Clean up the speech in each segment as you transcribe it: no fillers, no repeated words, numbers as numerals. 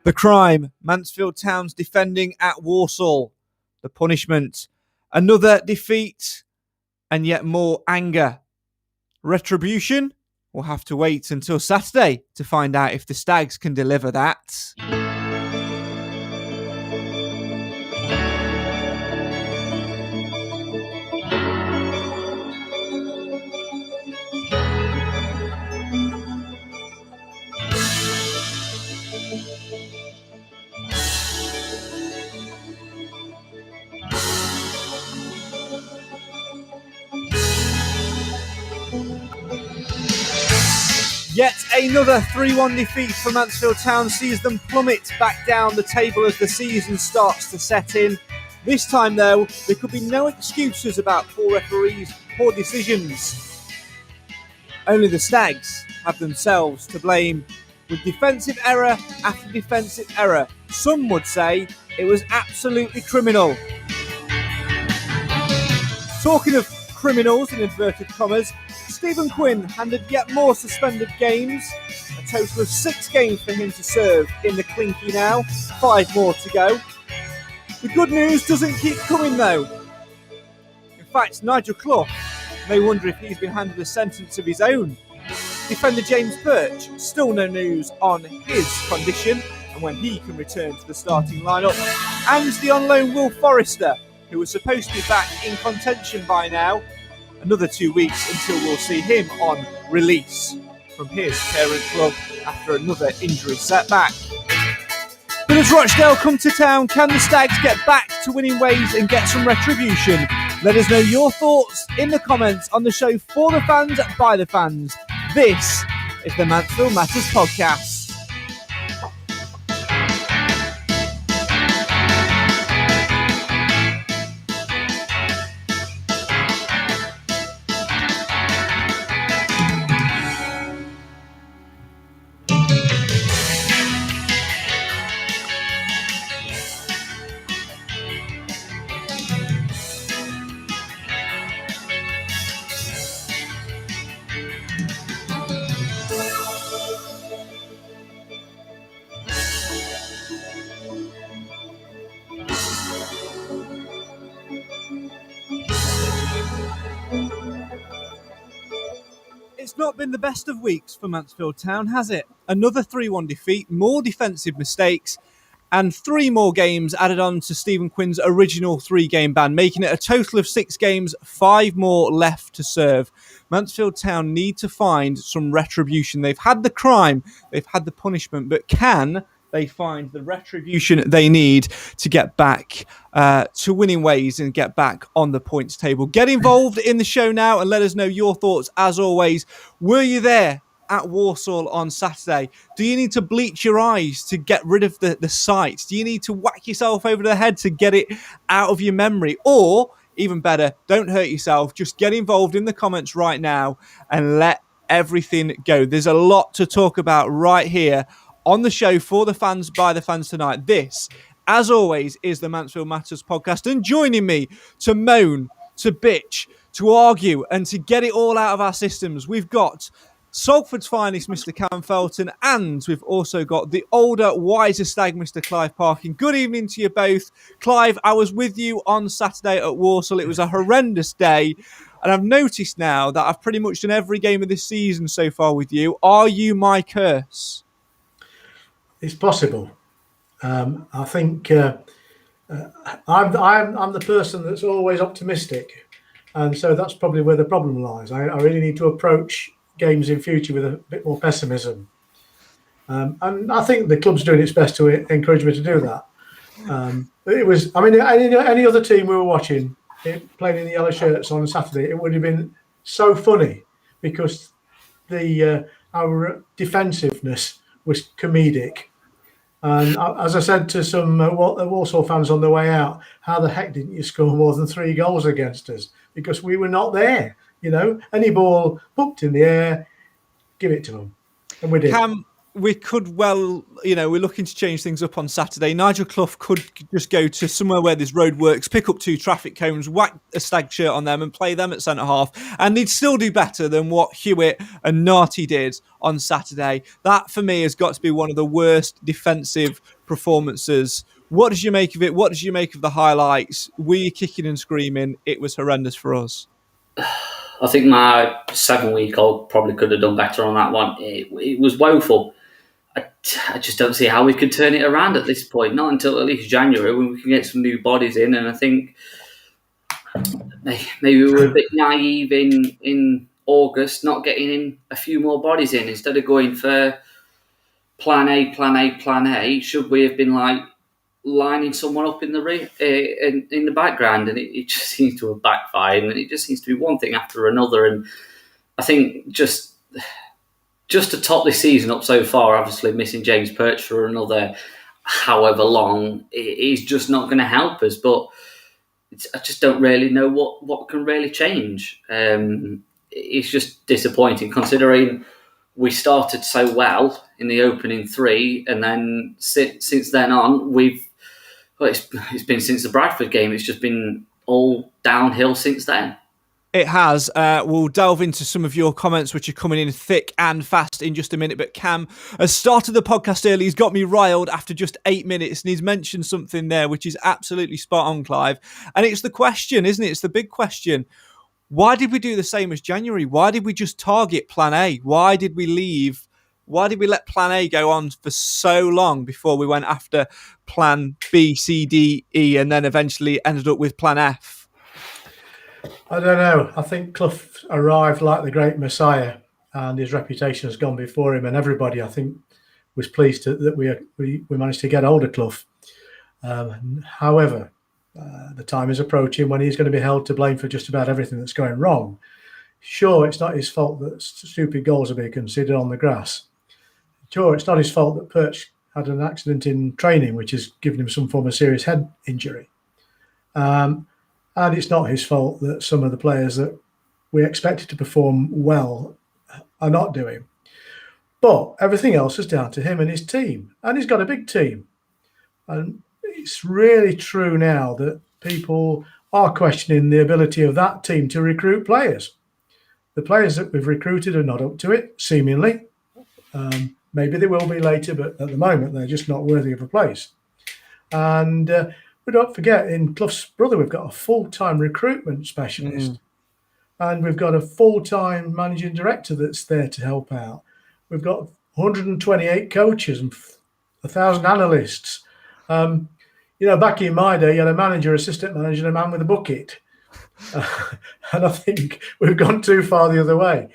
The crime, Mansfield Town's defending at Walsall. The punishment, another defeat and yet more anger. Retribution? We'll have to wait until Saturday to find out if the Stags can deliver that. Yet another 3-1 defeat for Mansfield Town sees them plummet back down the table as the season starts to set in. This time, though, there could be no excuses about poor referees, poor decisions. Only the Stags have themselves to blame, with defensive error after defensive error. Some would say it was absolutely criminal. Talking of criminals, in inverted commas, Stephen Quinn handed yet more suspended games. A total of 6 games for him to serve in the Clinky now. 5 more to go. The good news doesn't keep coming though. In fact, Nigel Clough may wonder if he's been handed a sentence of his own. Defender James Perch, still no news on his condition and when he can return to the starting lineup. And the on loan Will Forrester, who was supposed to be back in contention by now. Another 2 weeks until we'll see him on release from his parent club after another injury setback. But as Rochdale come to town, can the Stags get back to winning ways and get some retribution? Let us know your thoughts in the comments on the show for the fans, by the fans. This is the Mansfield Matters podcast. It's not been the best of weeks for Mansfield Town, has it? Another 3-1 defeat, more defensive mistakes, and 3 more games added on to Stephen Quinn's original 3-game ban, making it a total of 6 games, 5 more left to serve. Mansfield Town need to find some retribution. They've had the crime, they've had the punishment, but can they find the retribution they need to get back to winning ways and get back on the points table? Get involved in the show now and let us know your thoughts. As always, were you there at Walsall on Saturday? Do you need to bleach your eyes to get rid of the sight? Do you need to whack yourself over the head to get it out of your memory? Or, even better, don't hurt yourself. Just get involved in the comments right now and let everything go. There's a lot to talk about right here on the show for the fans, by the fans tonight. This, as always, is the Mansfield Matters podcast. And joining me to moan, to bitch, to argue, and to get it all out of our systems, we've got Salford's finest, Mr. Cam Felton, and we've also got the older, wiser stag, Mr. Clive Parkin. Good evening to you both. Clive, I was with you on Saturday at Walsall. It was a horrendous day. And I've noticed now that I've pretty much done every game of this season so far with you. Are you my curse? It's possible. I think I'm the person that's always optimistic, and so that's probably where the problem lies. I really need to approach games in future with a bit more pessimism, and I think the club's doing its best to encourage me to do that. But it was, I mean, any other team we were watching playing in the yellow shirts on Saturday, it would have been so funny because our defensiveness was comedic. And as I said to some Walsall fans on the way out, how the heck didn't you score more than 3 goals against us? Because we were not there. You know, any ball booked in the air, give it to them. And we did. Cam, we could we're looking to change things up on Saturday. Nigel Clough could just go to somewhere where there's roadworks, pick up 2 traffic cones, whack a stag shirt on them and play them at centre-half. And they'd still do better than what Hewitt and Narty did on Saturday. That, for me, has got to be one of the worst defensive performances. What did you make of it? What did you make of the highlights? Were you kicking and screaming? It was horrendous for us. I think my 7-week-old probably could have done better on that one. It was woeful. I just don't see how we could turn it around at this point. Not until at least January when we can get some new bodies in. And I think maybe we were a bit naive in August, not getting in a few more bodies in instead of going for plan A. Should we have been lining someone up in the background? And it just seems to have backfired, and it just seems to be one thing after another. And I think just to top this season up so far, obviously missing James Perch for another however long is just not going to help us. But I just don't really know what can really change. It's just disappointing considering we started so well in the opening 3, and then since then on, it's been since the Bradford game. It's just been all downhill since then. It has. We'll delve into some of your comments, which are coming in thick and fast in just a minute. But Cam has started the podcast early. He's got me riled after just 8 minutes, and he's mentioned something there, which is absolutely spot on, Clive. And it's the question, isn't it? It's the big question. Why did we do the same as January? Why did we just target Plan A? Why did we leave? Why did we let Plan A go on for so long before we went after Plan B, C, D, E, and then eventually ended up with Plan F? I don't know. I think Clough arrived like the great Messiah, and his reputation has gone before him. And everybody, I think, was pleased that we managed to get hold of Clough. However, the time is approaching when he's going to be held to blame for just about everything that's going wrong. Sure, it's not his fault that stupid goals are being conceded on the grass. Sure, it's not his fault that Perch had an accident in training, which has given him some form of serious head injury. And it's not his fault that some of the players that we expected to perform well are not doing. But everything else is down to him and his team. And he's got a big team. And it's really true now that people are questioning the ability of that team to recruit players. The players that we've recruited are not up to it, seemingly. Maybe they will be later, but at the moment, they're just not worthy of a place. And we don't forget, in Clough's brother, we've got a full-time recruitment specialist. And we've got a full-time managing director that's there to help out. We've got 128 coaches and 1,000 analysts. Back in my day, you had a manager, assistant manager, and a man with a bucket. And I think we've gone too far the other way.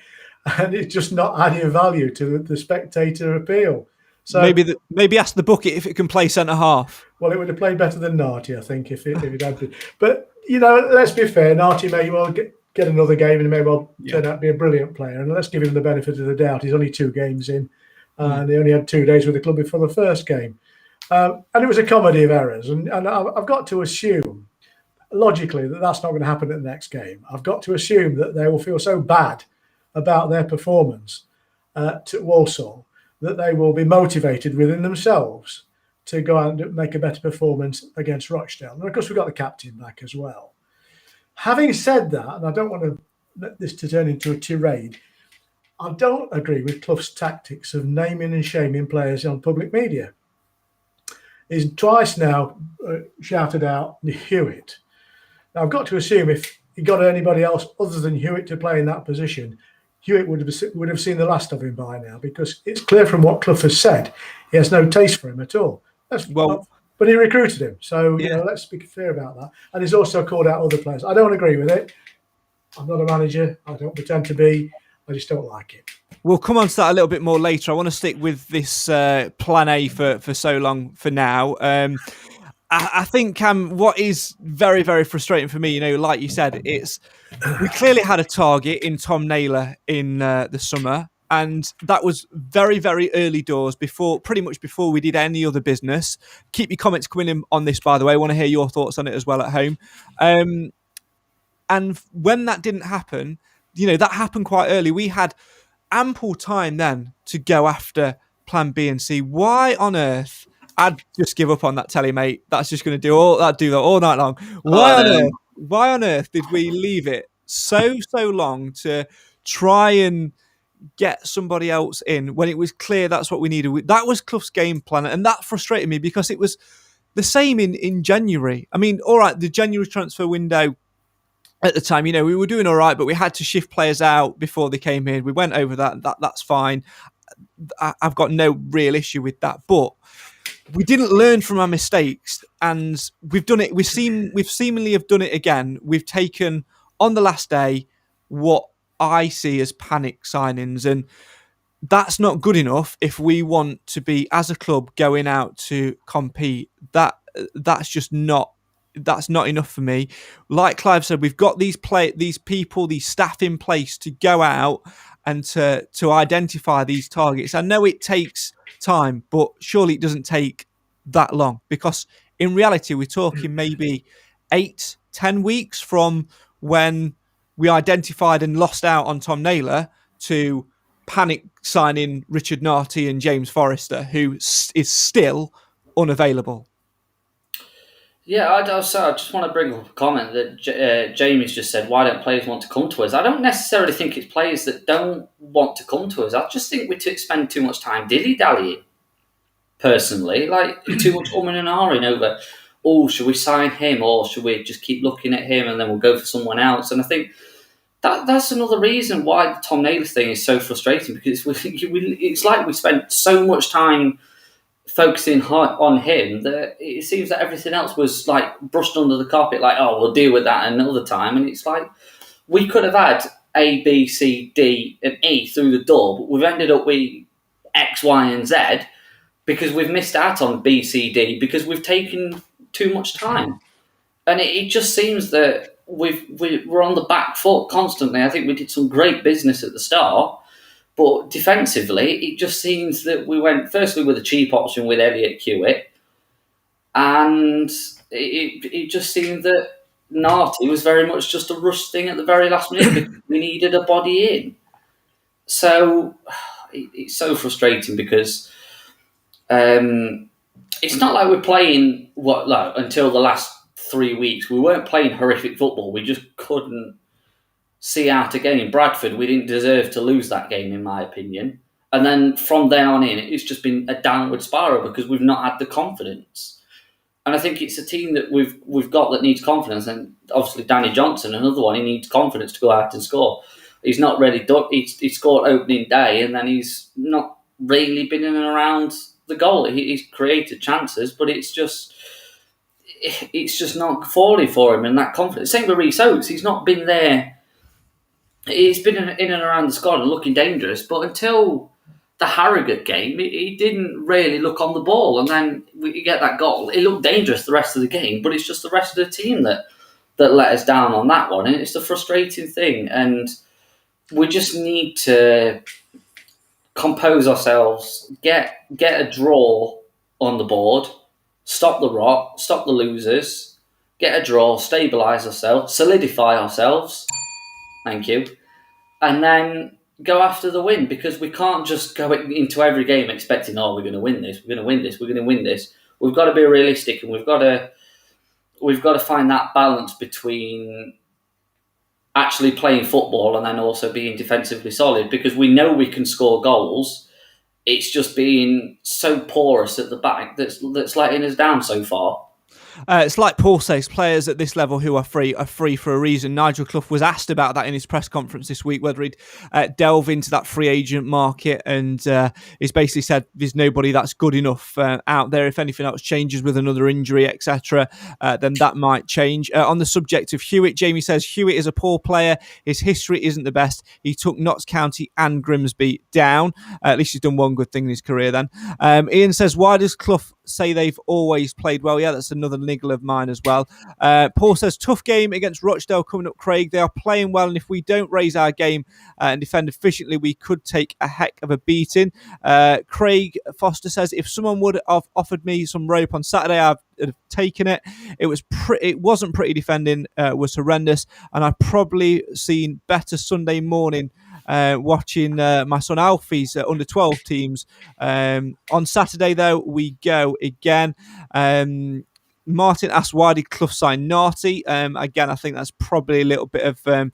And it's just not adding value to the spectator appeal. So maybe ask the bucket if it can play centre half. Well, it would have played better than Narty, I think, if it had been. But let's be fair. Narty may well get another game and may well turn out to be a brilliant player. And let's give him the benefit of the doubt. He's only 2 games in, and he only had 2 days with the club before the first game. And it was a comedy of errors. And I've got to assume, logically, that that's not going to happen at the next game. I've got to assume that they will feel so bad about their performance at Walsall that they will be motivated within themselves to go out and make a better performance against Rochdale. And of course, we've got the captain back as well. Having said that, and I don't want to let this to turn into a tirade, I don't agree with Clough's tactics of naming and shaming players on public media. He's twice now shouted out Hewitt. Now, I've got to assume if he got anybody else other than Hewitt to play in that position, Hewitt would have seen the last of him by now, because it's clear from what Clough has said, he has no taste for him at all. But he recruited him. So, let's be fair about that. And he's also called out other players. I don't agree with it. I'm not a manager. I don't pretend to be. I just don't like it. We'll come on to that a little bit more later. I want to stick with this Plan A for so long for now. I think, what is very, very frustrating for me, like you said, we clearly had a target in Tom Naylor in the summer, and that was very, very early doors, pretty much before we did any other business. Keep your comments coming in on this, by the way. I want to hear your thoughts on it as well at home. And when that didn't happen, that happened quite early. We had ample time then to go after plan B and C. Why on earth? I'd just give up on that telly, mate. That's just going to do that all night long. Why on earth did we leave it so long to try and get somebody else in when it was clear that's what we needed? That was Clough's game plan, and that frustrated me because it was the same in January. I mean, all right, the January transfer window at the time, we were doing all right, but we had to shift players out before they came in. We went over that's fine. I've got no real issue with that, but we didn't learn from our mistakes, and we've done it. We've seemingly have done it again. We've taken on the last day what I see as panic signings, and that's not good enough if we want to be, as a club, going out to compete. That's just not. That's not enough for me. Like Clive said, we've got these people, these staff in place to go out and to identify these targets. I know it takes time, but surely it doesn't take that long, because in reality, we're talking maybe 8-10 weeks from when we identified and lost out on Tom Naylor to panic signing Richard Narty and James Forrester, who is still unavailable. Yeah, I just want to bring up a comment that Jamie's just said, why don't players want to come to us? I don't necessarily think it's players that don't want to come to us. I just think we spend too much time dilly-dallying, personally. Like, too much umming and ahhing over, should we sign him, or should we just keep looking at him and then we'll go for someone else? And I think that's another reason why the Tom Naylor thing is so frustrating, because it's like we spent so much time focusing on him that it seems that everything else was like brushed under the carpet, like, we'll deal with that another time. And it's like, we could have had A, B, C, D and E through the door, but we've ended up with X, Y and Z because we've missed out on B, C, D because we've taken too much time. And it just seems that we're on the back foot constantly. I think we did some great business at the start, but defensively, it just seems that we went firstly with a cheap option with Elliot Hewitt, and it just seemed that Narty was very much just a rush thing at the very last minute because we needed a body in. So it's so frustrating because it's not like we're playing until the last 3 weeks. We weren't playing horrific football. We just couldn't see out a game. Bradford, we didn't deserve to lose that game, in my opinion. And then from then on in, it's just been a downward spiral because we've not had the confidence. And I think it's a team that we've got that needs confidence. And obviously Danny Johnson, another one, he needs confidence to go out and score. He's not really done. He scored opening day, and then he's not really been in and around the goal. He's created chances, but it's just not falling for him, and that confidence. Same with Reece Oates. He's not been there. He's been in and around the squad and looking dangerous, but until the Harrogate game, he didn't really look on the ball. And then we get that goal. It looked dangerous the rest of the game, but it's just the rest of the team that let us down on that one. And it's the frustrating thing. And we just need to compose ourselves, get a draw on the board, stop the rot, stop the losers, get a draw, stabilise ourselves, solidify ourselves. Thank you. And then go after the win, because we can't just go into every game expecting, we're going to win this, we're going to win this, we're going to win this. We've got to be realistic, and we've got to find that balance between actually playing football and then also being defensively solid, because we know we can score goals. It's just being so porous at the back that's letting us down so far. It's like Paul says, players at this level who are free for a reason. Nigel Clough was asked about that in his press conference this week, whether he'd delve into that free agent market, and he's basically said there's nobody that's good enough out there. If anything else changes with another injury, etc., then that might change. On the subject of Hewitt, Jamie says Hewitt is a poor player. His history isn't the best. He took Notts County and Grimsby down. At least he's done one good thing in his career then. Ian says, why does Clough say they've always played well? Yeah, that's another niggle of mine as well. Paul says, tough game against Rochdale coming up, Craig. They are playing well, and if we don't raise our game and defend efficiently, we could take a heck of a beating. Craig Foster says, if someone would have offered me some rope on Saturday, I'd have taken it. It wasn't pretty defending, was horrendous, and I've probably seen better Sunday morning watching my son Alfie's under 12 teams. On Saturday, though, we go again. Martin asked, why did Clough sign Narty? Again, I think that's probably a little bit of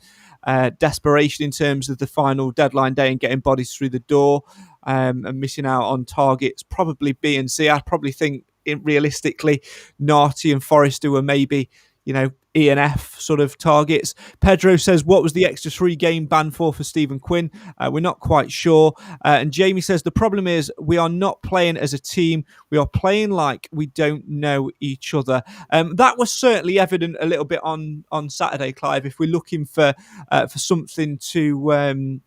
desperation in terms of the final deadline day and getting bodies through the door, and missing out on targets, probably B and C. I probably think realistically, Narty and Forrester were maybe, E and F sort of targets. Pedro says, what was the extra 3-game ban for Stephen Quinn? We're not quite sure. And Jamie says, the problem is we are not playing as a team. We are playing like we don't know each other. That was certainly evident a little bit on Saturday, Clive. If we're looking for something to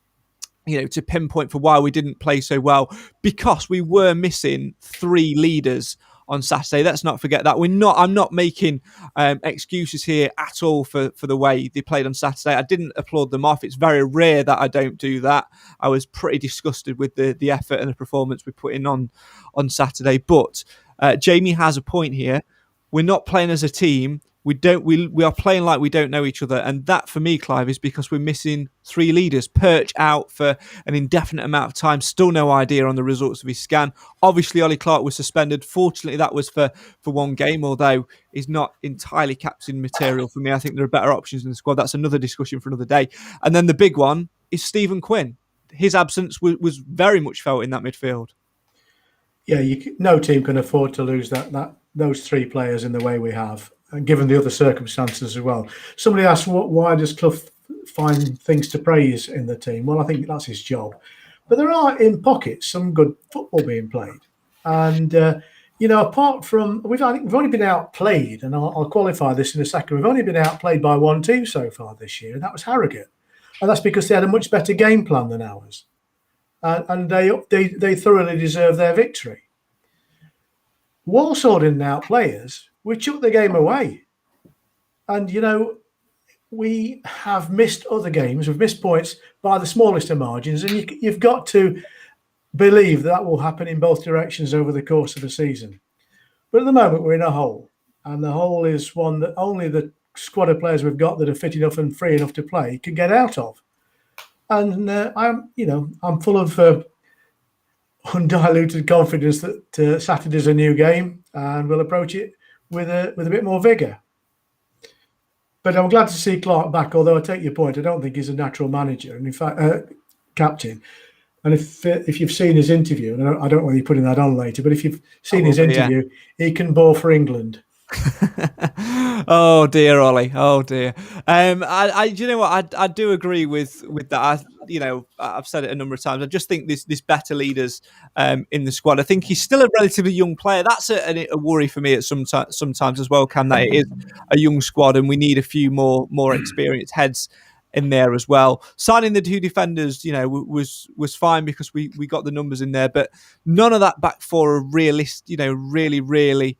pinpoint for why we didn't play so well, because we were missing 3 leaders on Saturday. Let's not forget that. I'm not making excuses here at all for the way they played on Saturday. I didn't applaud them off. It's very rare that I don't do that. I was pretty disgusted with the effort and the performance we put in on Saturday. But Jamie has a point here. We're not playing as a team. We are playing like we don't know each other, and that for me, Clive, is because we're missing 3 leaders. Perch out for an indefinite amount of time, still no idea on the results of his scan. Obviously, Ollie Clark was suspended. Fortunately, that was for 1 game, although he's not entirely captain material for me. I think there are better options in the squad. That's another discussion for another day. And then the big one is Stephen Quinn. His absence was very much felt in that midfield. Yeah, no team can afford to lose those 3 players in the way we have, and given the other circumstances as well. Somebody asked, why does Clough find things to praise in the team? Well, I think that's his job. But there are, in pockets, some good football being played. And, apart from, we've only been outplayed, and I'll qualify this in a second, we've only been outplayed by 1 team so far this year, and that was Harrogate. And that's because they had a much better game plan than ours. And they thoroughly deserve their victory. Walsall didn't outplay us. We chucked the game away. And, we have missed other games. We've missed points by the smallest of margins. And you've got to believe that will happen in both directions over the course of the season. But at the moment, we're in a hole. And the hole is one that only the squad of players we've got that are fit enough and free enough to play can get out of. And I'm full of undiluted confidence that Saturday's a new game and we'll approach it with a bit more vigour. But I'm glad to see Clark back, although I take your point. I don't think he's a natural manager, and in fact, captain. And if you've seen his interview, and I don't know whether you're putting that on later, but if you've seen his interview, he can ball for England. Oh dear, Ollie. Oh dear. You know what? I do agree with that. I've said it a number of times. I just think this better leaders in the squad. I think he's still a relatively young player. That's a worry for me at sometimes as well. That it is a young squad, and we need a few more experienced heads in there as well. Signing the 2 defenders, was fine because we got the numbers in there, but none of that back 4 are really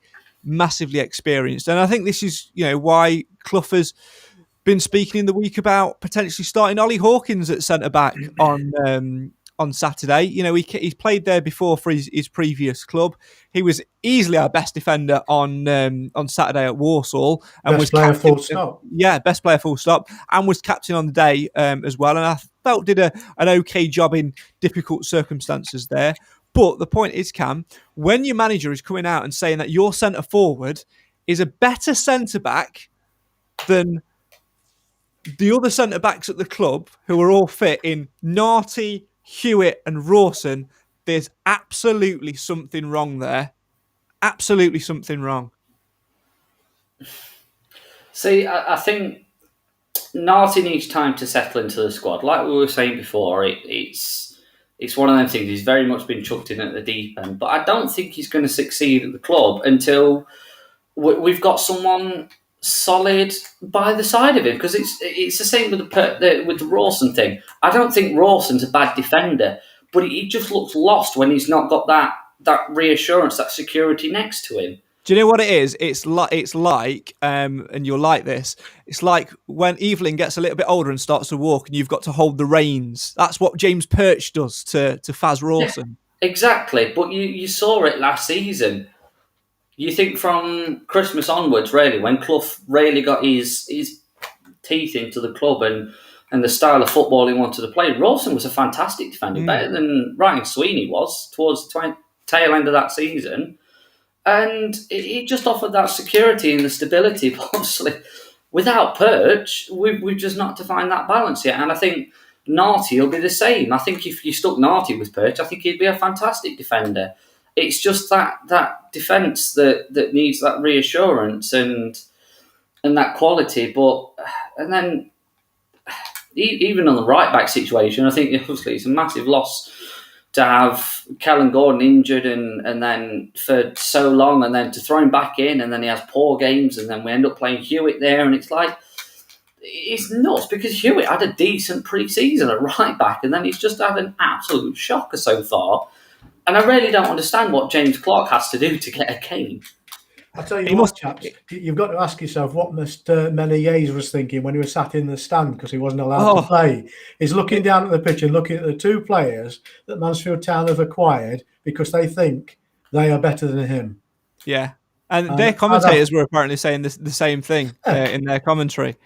massively experienced. And I think this is, why Clough has been speaking in the week about potentially starting Ollie Hawkins at centre back on Saturday. He's played there before for his previous club. He was easily our best defender on Saturday at Walsall, and best player full stop. Yeah, best player full stop, and was captain on the day as well. And I felt did an okay job in difficult circumstances there. But the point is, Cam, when your manager is coming out and saying that your centre forward is a better centre back than the other centre backs at the club, who are all fit in Narty, Hewitt, and Rawson, there's absolutely something wrong there. Absolutely something wrong. See, I think Narty needs time to settle into the squad. Like we were saying before, it's one of them things. He's very much been chucked in at the deep end, but I don't think he's going to succeed at the club until we've got someone solid by the side of him. Because it's the same with the Rawson thing. I don't think Rawson's a bad defender, but he just looks lost when he's not got that reassurance, that security next to him. Do you know what it is? It's like, and you'll like this, it's like when Evelyn gets a little bit older and starts to walk and you've got to hold the reins. That's what James Perch does to Faz Rawson. Yeah, exactly, but you saw it last season. You think from Christmas onwards, really, when Clough really got his teeth into the club and and the style of football he wanted to play. Rawson was a fantastic defender, better than Ryan Sweeney was towards the tail end of that season. And he just offered that security and the stability. But obviously, without Perch, we've just not defined that balance yet. And I think Narty will be the same. I think if you stuck Narty with Perch, I think he'd be a fantastic defender. It's just that defence that needs that reassurance and that quality. And then even on the right back situation, I think obviously it's a massive loss to have Kellen Gordon injured and then for so long, and then to throw him back in, and then he has poor games, and then we end up playing Hewitt there, and it's like, it's nuts because Hewitt had a decent pre-season at right back, and then he's just had an absolute shocker so far. And I really don't understand what James Clarke has to do to get a game. I'll tell you what, chaps, you've got to ask yourself what Mr. Menezes was thinking when he was sat in the stand because he wasn't allowed to play. He's looking down at the pitch and looking at the two players that Mansfield Town have acquired because they think they are better than him. Yeah. And their commentators were apparently saying the same thing in their commentary.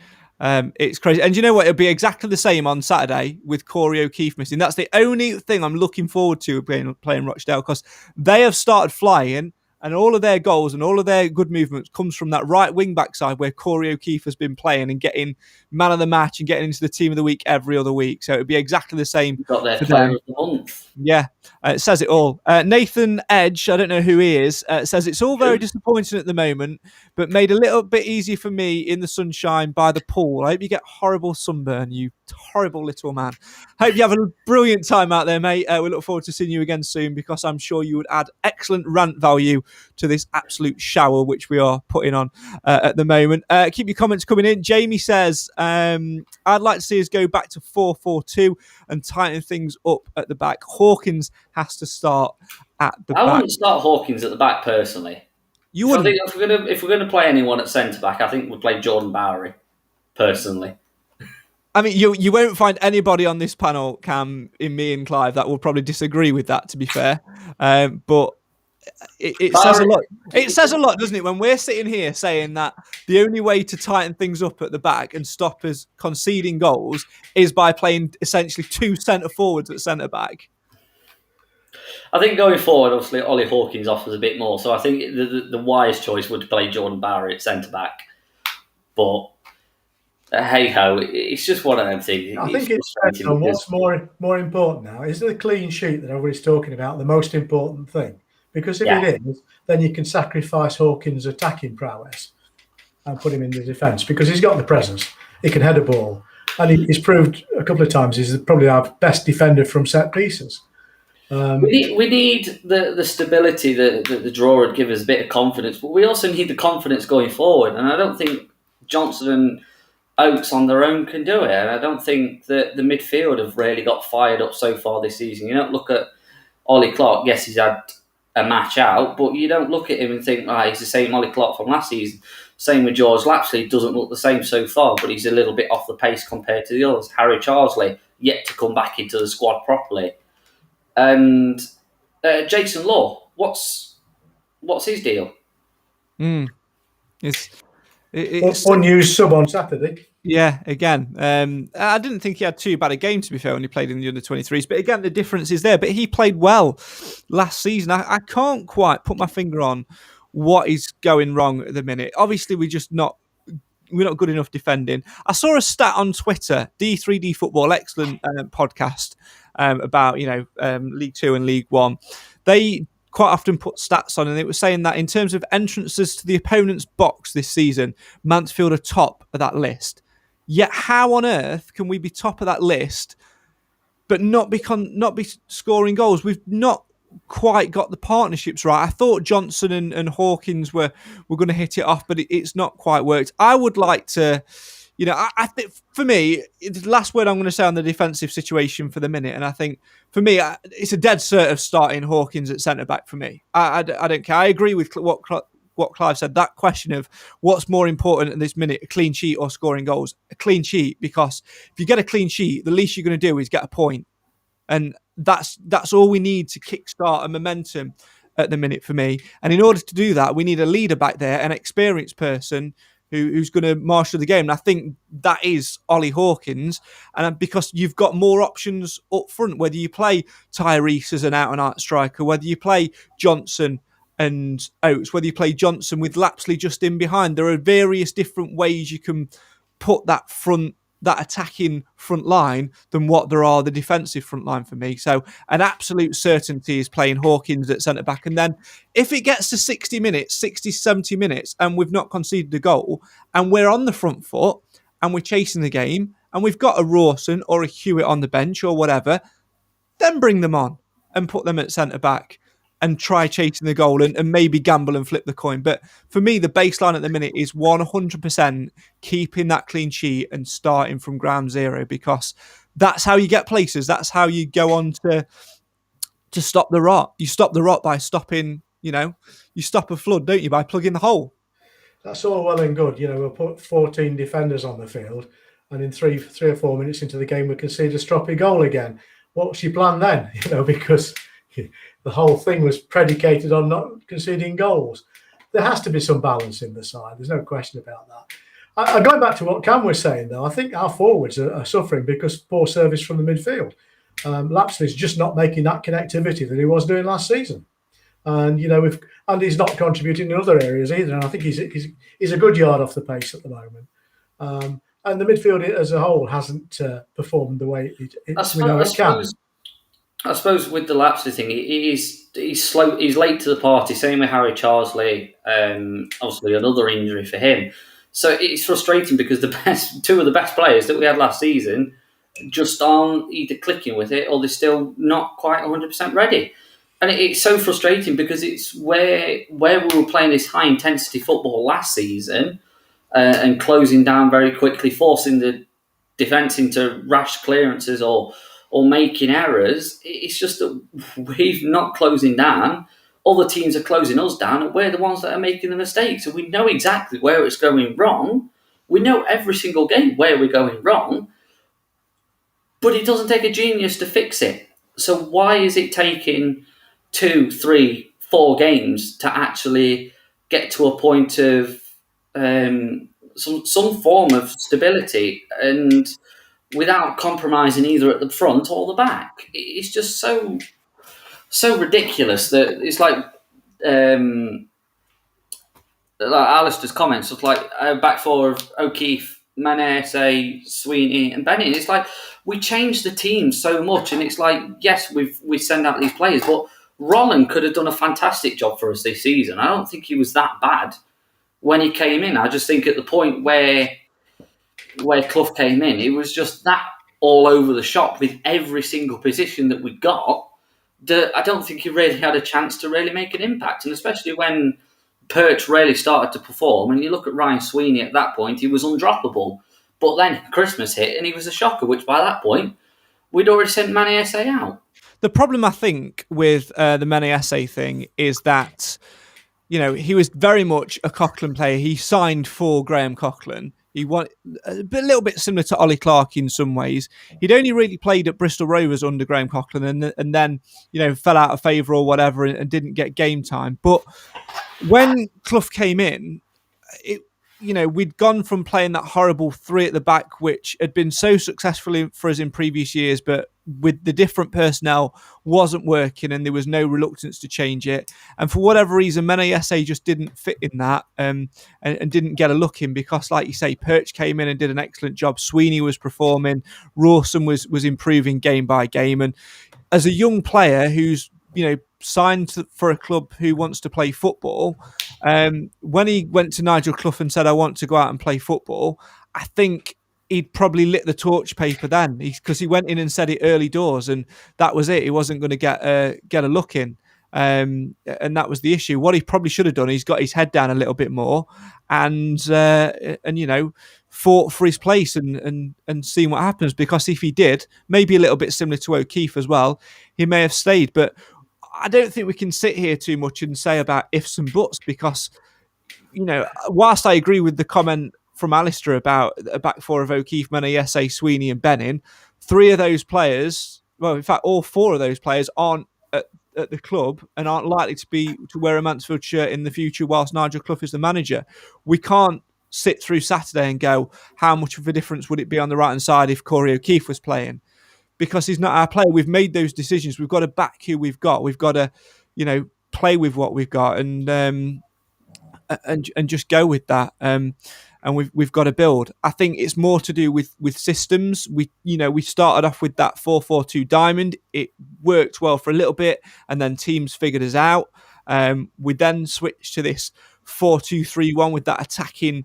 It's crazy. And you know what? It'll be exactly the same on Saturday with Corey O'Keefe missing. That's the only thing I'm looking forward to playing Rochdale because they have started flying. And all of their goals and all of their good movements comes from that right wing back side where Corey O'Keefe has been playing and getting man of the match and getting into the team of the week every other week. So it would be exactly the same. You've got their player of the month. Yeah, it says it all. Nathan Edge, I don't know who he is, says it's all very disappointing at the moment, but made a little bit easier for me in the sunshine by the pool. I hope you get horrible sunburn, you horrible little man. Hope you have a brilliant time out there, mate. We look forward to seeing you again soon because I'm sure you would add excellent rant value to this absolute shower which we are putting on at the moment. Keep your comments coming in. Jamie says, I'd like to see us go back to 4-4-2 and tighten things up at the back. Hawkins has to start at the back. I wouldn't start Hawkins at the back personally. You wouldn't? I think if we're gonna play anyone at centre back, I think we'd play Jordan Bowery personally. I mean, you won't find anybody on this panel, Cam, in me and Clive, that will probably disagree with that, to be fair. But it says a lot. It says a lot, doesn't it, when we're sitting here saying that the only way to tighten things up at the back and stop us conceding goals is by playing essentially two centre forwards at centre back. I think going forward, obviously, Ollie Hawkins offers a bit more. So I think the wise choice would play Jordan Bowery at centre back. But hey ho, it's just one of them things. I think it's what's more important now is the clean sheet that everybody's talking about, the most important thing. Because if it is, then you can sacrifice Hawkins' attacking prowess and put him in the defence because he's got the presence. He can head a ball. And he's proved a couple of times he's probably our best defender from set pieces. We need the stability that the draw would give us a bit of confidence, but we also need the confidence going forward. And I don't think Johnson and Oates on their own can do it. And I don't think that the midfield have really got fired up so far this season. You don't look at Ollie Clarke. Yes, he's had a match out, but you don't look at him and think, he's the same Ollie Clarke from last season. Same with George Lapsley, doesn't look the same so far, but he's a little bit off the pace compared to the others. Harry Charsley, yet to come back into the squad properly. And Jason Law, what's his deal? It's unused sub on Saturday. Yeah, again, I didn't think he had too bad a game, to be fair, when he played in the under-23s. But again, the difference is there. But he played well last season. I can't quite put my finger on what is going wrong at the minute. Obviously, we're not good enough defending. I saw a stat on Twitter, D3D Football, excellent podcast about League 2 and League 1. They quite often put stats on, and it was saying that in terms of entrances to the opponent's box this season, Mansfield are top of that list. Yet how on earth can we be top of that list but not be scoring goals? We've not quite got the partnerships right. I thought Johnson and Hawkins were going to hit it off, but it's not quite worked. I would like to, I think for me, it's the last word I'm going to say on the defensive situation for the minute. And I think for me, it's a dead cert of starting Hawkins at centre back for me. I don't care. I agree with what Clive said. That question of what's more important at this minute, a clean sheet or scoring goals? A clean sheet, because if you get a clean sheet, the least you're going to do is get a point. And that's all we need to kickstart a momentum at the minute for me. And in order to do that, we need a leader back there, an experienced person who's going to marshal the game. And I think that is Ollie Hawkins. And because you've got more options up front, whether you play Tyrese as an out-and-out striker, whether you play Johnson and Oates, whether you play Johnson with Lapsley just in behind, there are various different ways you can put that attacking front line than what there are the defensive front line for me. So an absolute certainty is playing Hawkins at centre back. And then if it gets to 60 minutes, 60, 70 minutes, and we've not conceded a goal and we're on the front foot and we're chasing the game and we've got a Rawson or a Hewitt on the bench or whatever, then bring them on and put them at centre back and try chasing the goal and maybe gamble and flip the coin. But for me, the baseline at the minute is 100% keeping that clean sheet and starting from ground zero, because that's how you get places. That's how you go on to stop the rot. You stop the rot by stopping, you stop a flood, don't you, by plugging the hole. That's all well and good. We'll put 14 defenders on the field, and in three or 4 minutes into the game, we concede a stroppy goal again. What's your plan then? Because the whole thing was predicated on not conceding goals. There has to be some balance in the side. There's no question about that. Going back to what Cam was saying, though, I think our forwards are suffering because poor service from the midfield. Lapsley's just not making that connectivity that he was doing last season. And, and he's not contributing in other areas either. And I think he's a good yard off the pace at the moment. And the midfield as a whole hasn't performed the way it can. I suppose with the Lapsley thing, he's slow. He's late to the party. Same with Harry Charsley. Obviously, another injury for him. So it's frustrating because two of the best players that we had last season just aren't either clicking with it or they're still not quite 100% ready. And it's so frustrating because it's where we were playing this high intensity football last season and closing down very quickly, forcing the defence into rash clearances or making errors. It's just that we've not closing down. Other teams are closing us down, and we're the ones that are making the mistakes. So we know exactly where it's going wrong. We know every single game where we're going wrong, but it doesn't take a genius to fix it. So why is it taking 2, 3, 4 games to actually get to a point of some form of stability and without compromising either at the front or the back? It's just so ridiculous that it's like Alistair's comments of like a back four of O'Keefe, Mane, Sweeney and Bennett. It's like we changed the team so much, and it's like, yes, we send out these players, but Rolland could have done a fantastic job for us this season. I don't think he was that bad when he came in. I just think at the point where Clough came in, it was just that all over the shop with every single position that we got. I don't think he really had a chance to really make an impact, and especially when Perch really started to perform. And you look at Ryan Sweeney at that point, he was undroppable. But then Christmas hit and he was a shocker, which by that point, we'd already sent Manny Essay out. The problem, I think, with the Manny Essay thing is that, he was very much a Coughlin player. He signed for Graham Coughlin. He won a little bit similar to Ollie Clark in some ways. He'd only really played at Bristol Rovers under Graham Coughlin and then, fell out of favour or whatever and didn't get game time. But when Clough came in, we'd gone from playing that horrible 3 at the back, which had been so successful for us in previous years, but with the different personnel wasn't working and there was no reluctance to change it. And for whatever reason, Mene Essay just didn't fit in that and didn't get a look in because, like you say, Perch came in and did an excellent job. Sweeney was performing. Rawson was improving game by game. And as a young player who's, signed for a club who wants to play football, when he went to Nigel Clough and said, I want to go out and play football, I think he'd probably lit the torch paper then because he went in and said it early doors and that was it. He wasn't going to get a look in. And that was the issue. What he probably should have done, he's got his head down a little bit more and fought for his place and seen what happens, because if he did, maybe a little bit similar to O'Keefe as well, he may have stayed. But I don't think we can sit here too much and say about ifs and buts because, whilst I agree with the comment from Alistair about a back four of O'Keefe, Mene Essay, Sweeney and Bennin, 3 of those players, well, in fact, all 4 of those players aren't at the club and aren't likely to wear a Mansfield shirt in the future whilst Nigel Clough is the manager. We can't sit through Saturday and go, how much of a difference would it be on the right-hand side if Corey O'Keefe was playing? Because he's not our player. We've made those decisions. We've got to back who we've got. We've got to, play with what we've got and just go with that. And we've got to build. I think it's more to do with systems. We started off with that 4-4-2 diamond. It worked well for a little bit, and then teams figured us out. We then switched to this 4-2-3-1 with that attacking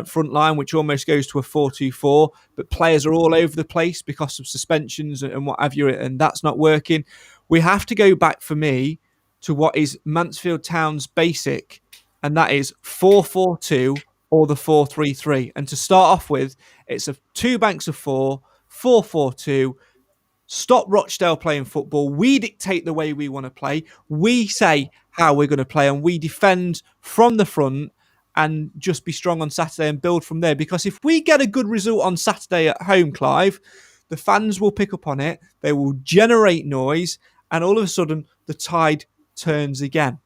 front line, which almost goes to a 4-2-4. But players are all over the place because of suspensions and what have you, and that's not working. We have to go back, for me, to what is Mansfield Town's basic, and that is 4-4-2 or the 4-3-3. And to start off with, it's a 2 banks of 4, 4-4-2. Stop Rochdale playing football. We dictate the way we want to play. We say how we're going to play, and we defend from the front and just be strong on Saturday and build from there. Because if we get a good result on Saturday at home, Clive, the fans will pick up on it. They will generate noise, and all of a sudden the tide turns again.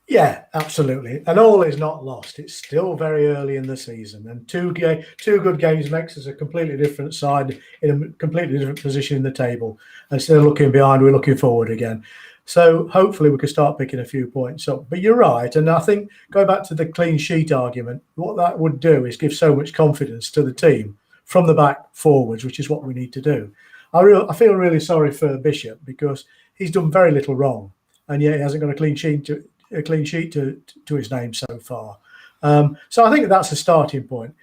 Yeah, absolutely. And all is not lost. It's still very early in the season, and two good games makes us a completely different side in a completely different position in the table. Instead of looking behind, we're looking forward again. So hopefully we can start picking a few points up. But you're right. And I think going back to the clean sheet argument, what that would do is give so much confidence to the team from the back forwards, which is what we need to do. I feel really sorry for Bishop because he's done very little wrong, and yet he hasn't got a clean sheet to his name so far. So I think that's a starting point.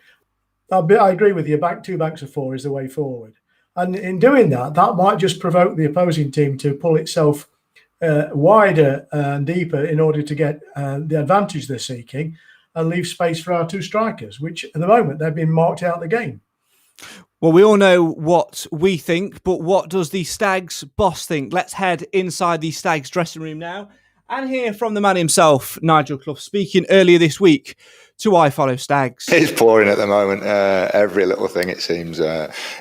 I agree with you. 2 banks of 4 is the way forward. And in doing that, that might just provoke the opposing team to pull itself wider and deeper in order to get the advantage they're seeking and leave space for our 2 strikers, which at the moment they've been marked out of the game. Well, we all know what we think, but what does the Stags boss think? Let's head inside the Stags dressing room now and hear from the man himself, Nigel Clough, speaking earlier this week to I Follow Stags. It's pouring at the moment. Every little thing, it seems,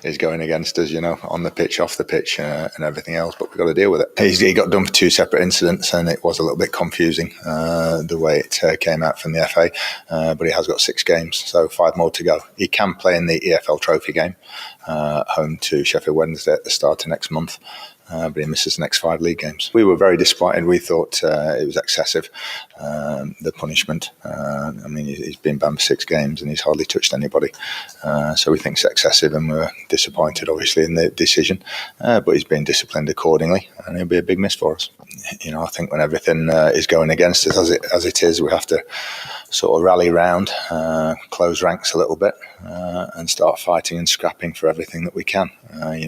is going against us, on the pitch, off the pitch, and everything else, but we've got to deal with it. He got done for 2 separate incidents, and it was a little bit confusing, the way it came out from the FA, but he has got 6 games, so 5 more to go. He can play in the EFL Trophy game, home to Sheffield Wednesday at the start of next month. But he misses the next 5 league games. We were very disappointed. We thought it was excessive, the punishment. He's been banned for 6 games and he's hardly touched anybody. So we think it's excessive, and we're disappointed, obviously, in the decision. But he's been disciplined accordingly, and he'll be a big miss for us. I think when everything is going against us as it is, we have to sort of rally round, close ranks a little bit, and start fighting and scrapping for everything that we can. I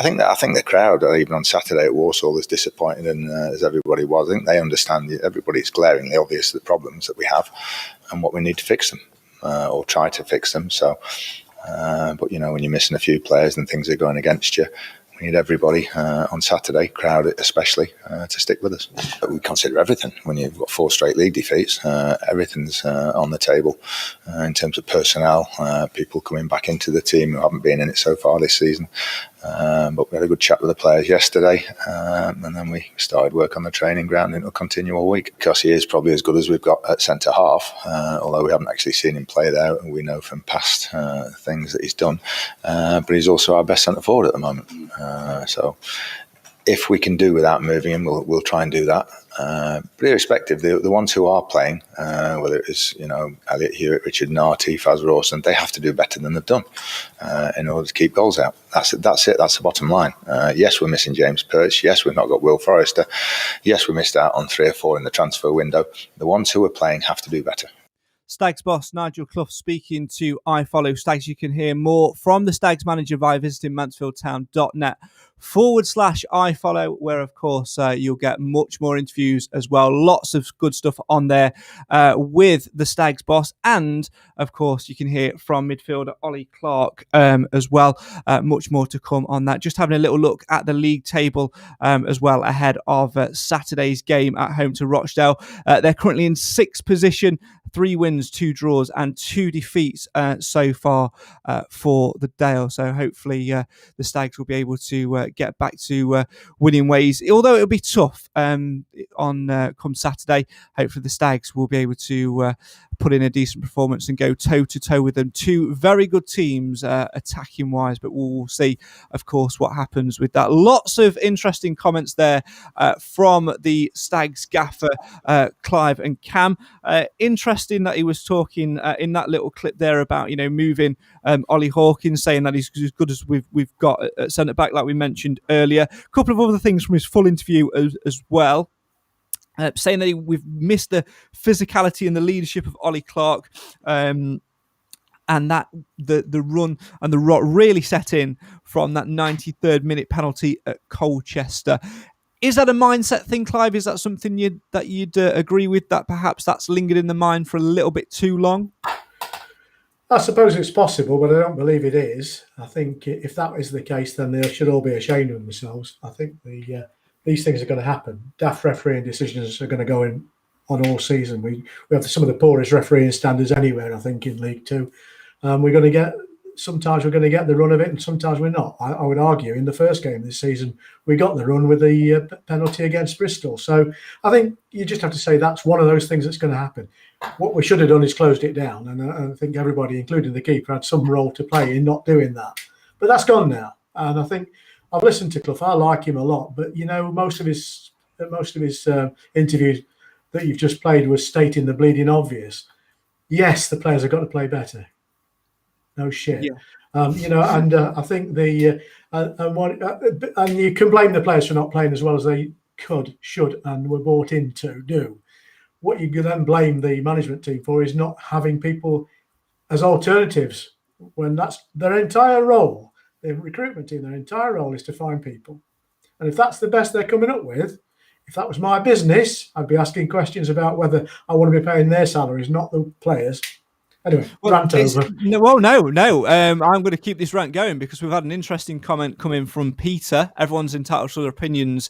think the crowd, even on Saturday at Walsall, as disappointed as everybody was. I think they understand. Everybody's glaringly obvious the problems that we have and what we need to fix them, or try to fix them. So, but when you're missing a few players and things are going against you, we need everybody on Saturday, crowd especially, to stick with us. But we consider everything. When you've got 4 straight league defeats, everything's on the table in terms of personnel, people coming back into the team who haven't been in it so far this season. But we had a good chat with the players yesterday, and then we started work on the training ground, and it'll continue all week. Because he is probably as good as we've got at centre half, although we haven't actually seen him play there, and we know from past things that he's done. But he's also our best centre forward at the moment. So if we can do without moving him, we'll try and do that. But irrespective, the ones who are playing, whether it is Elliot Hewitt, Richard Narty, Faz Rawson, they have to do better than they've done in order to keep goals out. That's it. That's the bottom line. Yes, we're missing James Perch. Yes, we've not got Will Forrester. Yes, we missed out on 3 or 4 in the transfer window. The ones who are playing have to do better. Stags boss Nigel Clough speaking to I Follow Stags. You can hear more from the Stags manager by visiting mansfieldtown.net/I Follow, where of course you'll get much more interviews as well. Lots of good stuff on there with the Stags boss, and of course you can hear from midfielder Ollie Clark as well. Much more to come on that. Just having a little look at the league table as well ahead of Saturday's game at home to Rochdale. They're currently in 6th position. 3 wins, 2 draws and 2 defeats so far for the Dale. So hopefully the Stags will be able to get back to winning ways. Although it'll be tough on come Saturday. Hopefully the Stags will be able to put in a decent performance and go toe-to-toe with them. Two very good teams attacking-wise, but we'll see, of course, what happens with that. Lots of interesting comments there from the Stags gaffer, Clive and Cam. Interesting that he was talking in that little clip there about, moving Ollie Hawkins, saying that he's as good as we've got at centre-back, like we mentioned earlier. A couple of other things from his full interview as well. Saying that we've missed the physicality and the leadership of Ollie Clark, and that the run and the rot really set in from that 93rd minute penalty at Colchester. Is that a mindset thing, Clive? Is that something that you'd agree with, that perhaps that's lingered in the mind for a little bit too long? I suppose it's possible, but I don't believe it is. I think if that is the case, then they should all be ashamed of themselves. I think these things are going to happen. Daft refereeing decisions are going to go in on all season. We have some of the poorest refereeing standards anywhere, I think, in League Two. Sometimes we're going to get the run of it, and sometimes we're not. I would argue in the first game this season, we got the run with the penalty against Bristol. So I think you just have to say that's one of those things that's going to happen. What we should have done is closed it down, and I think everybody, including the keeper, had some role to play in not doing that. But that's gone now, and I think I've listened to Clough. I like him a lot, but most of his interviews that you've just played was stating the bleeding obvious. Yes, the players have got to play better. No shit. Yeah. I think and you can blame the players for not playing as well as they could, should, and were brought in to do. What you can then blame the management team for is not having people as alternatives when that's their entire role. The recruitment team, their entire role is to find people. And if that's the best they're coming up with, if that was my business, I'd be asking questions about whether I want to be paying their salaries, not the players. Anyway, rant over. No. I'm going to keep this rant going because we've had an interesting comment coming from Peter. Everyone's entitled to their opinions,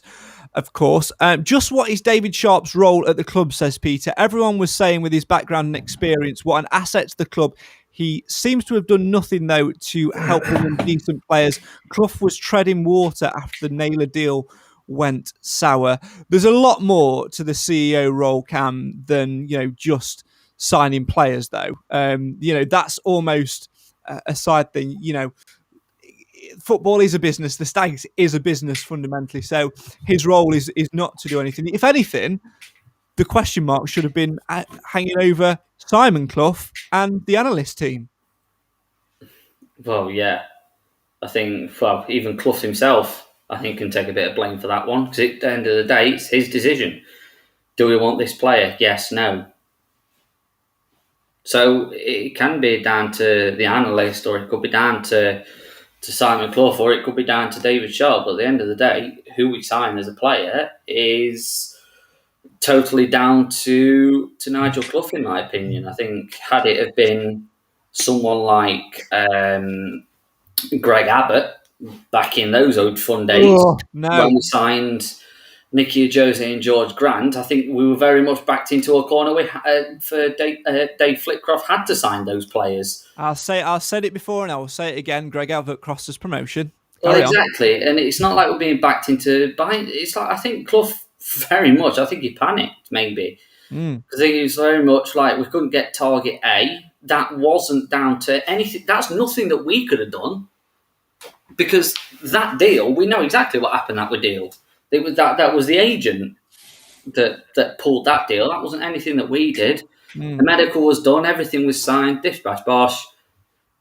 of course. Just what is David Sharp's role at the club, says Peter. Everyone was saying with his background and experience, what an asset to the club. He seems to have done nothing, though, to help bring in decent players. Clough was treading water after the Naylor deal went sour. There's a lot more to the CEO role, Cam, than just signing players, though. That's almost a side thing. Football is a business. The Stags is a business fundamentally. So his role is not to do anything. If anything, the question mark should have been hanging over Simon Clough and the analyst team. Well, yeah. I think, even Clough himself, I think, can take a bit of blame for that one. Because at the end of the day, it's his decision. Do we want this player? Yes, no. So it can be down to the analyst, or it could be down to Simon Clough, or it could be down to David Sharp. But at the end of the day, who we sign as a player is totally down to Nigel Clough, in my opinion. I think had it have been someone like Greg Abbott back in those old fun days, when we signed Nicky Jose and George Grant, I think we were very much backed into a corner for Dave Flitcroft had to sign those players. I've said it before and I will say it again. Greg Abbott crossed his promotion. Well, exactly. And it's not like we're being backed into behind. It's like, I think Clough very much, I think he panicked maybe. Because he was very much like, we couldn't get target A. That wasn't down to anything. That's nothing that we could have done. Because that deal, we know exactly what happened that deal. It was that was the agent that pulled that deal. That wasn't anything that we did. The medical was done, everything was signed, dish bash bosh,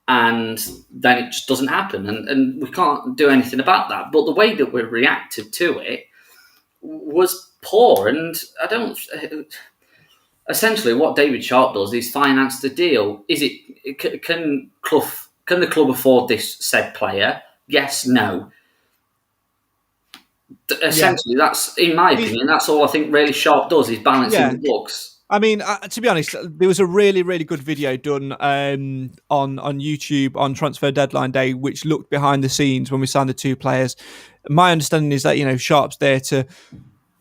and then it just doesn't happen. And we can't do anything about that. But the way that we reacted to it was poor. And I don't. Essentially, what David Sharp does is finance the deal. Can the club afford this said player? Yes, no. Essentially, that's, in my opinion, that's all I think really Sharp does, is balancing the books. I mean, to be honest, there was a really, really good video done on YouTube on transfer deadline day, which looked behind the scenes when we signed the two players. My understanding is that, Sharp's there to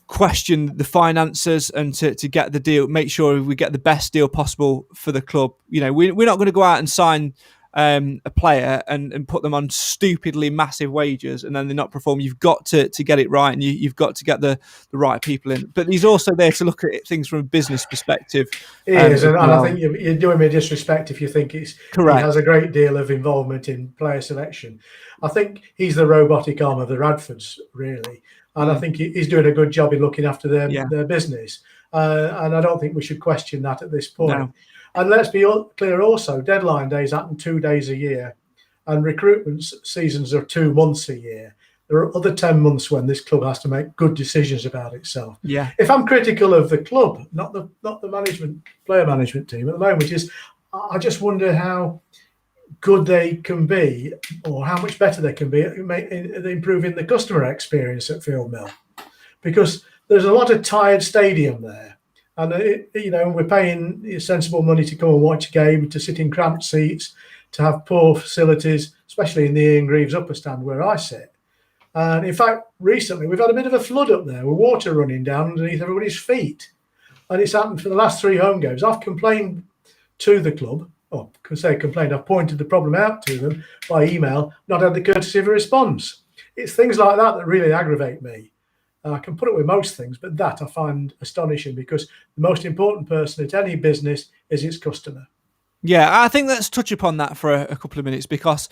question the finances and to get the deal, make sure we get the best deal possible for the club. We're not going to go out and sign a player and put them on stupidly massive wages, and then they not perform. You've got to get it right, and you've got to get the right people in. But he's also there to look at things from a business perspective. He is, and I think you're doing me a disrespect if you think he has a great deal of involvement in player selection. I think he's the robotic arm of the Radfords, really, and I think he's doing a good job in looking after their business. And I don't think we should question that at this point. No. And let's be clear also, deadline days happen 2 days a year, and recruitment seasons are 2 months a year. There are other 10 months when this club has to make good decisions about itself. Yeah. If I'm critical of the club, not the player management team at the moment, I just wonder how good they can be, or how much better they can be at improving the customer experience at Field Mill, because there's a lot of tired stadium there. And, we're paying sensible money to come and watch a game, to sit in cramped seats, to have poor facilities, especially in the Ian Greaves upper stand where I sit. And in fact, recently we've had a bit of a flood up there with water running down underneath everybody's feet. And it's happened for the last 3 home games. I've complained to the club, I've pointed the problem out to them by email, not had the courtesy of a response. It's things like that really aggravate me. I can put it with most things, but that I find astonishing, because the most important person at any business is its customer. Yeah, I think let's touch upon that for a couple of minutes, because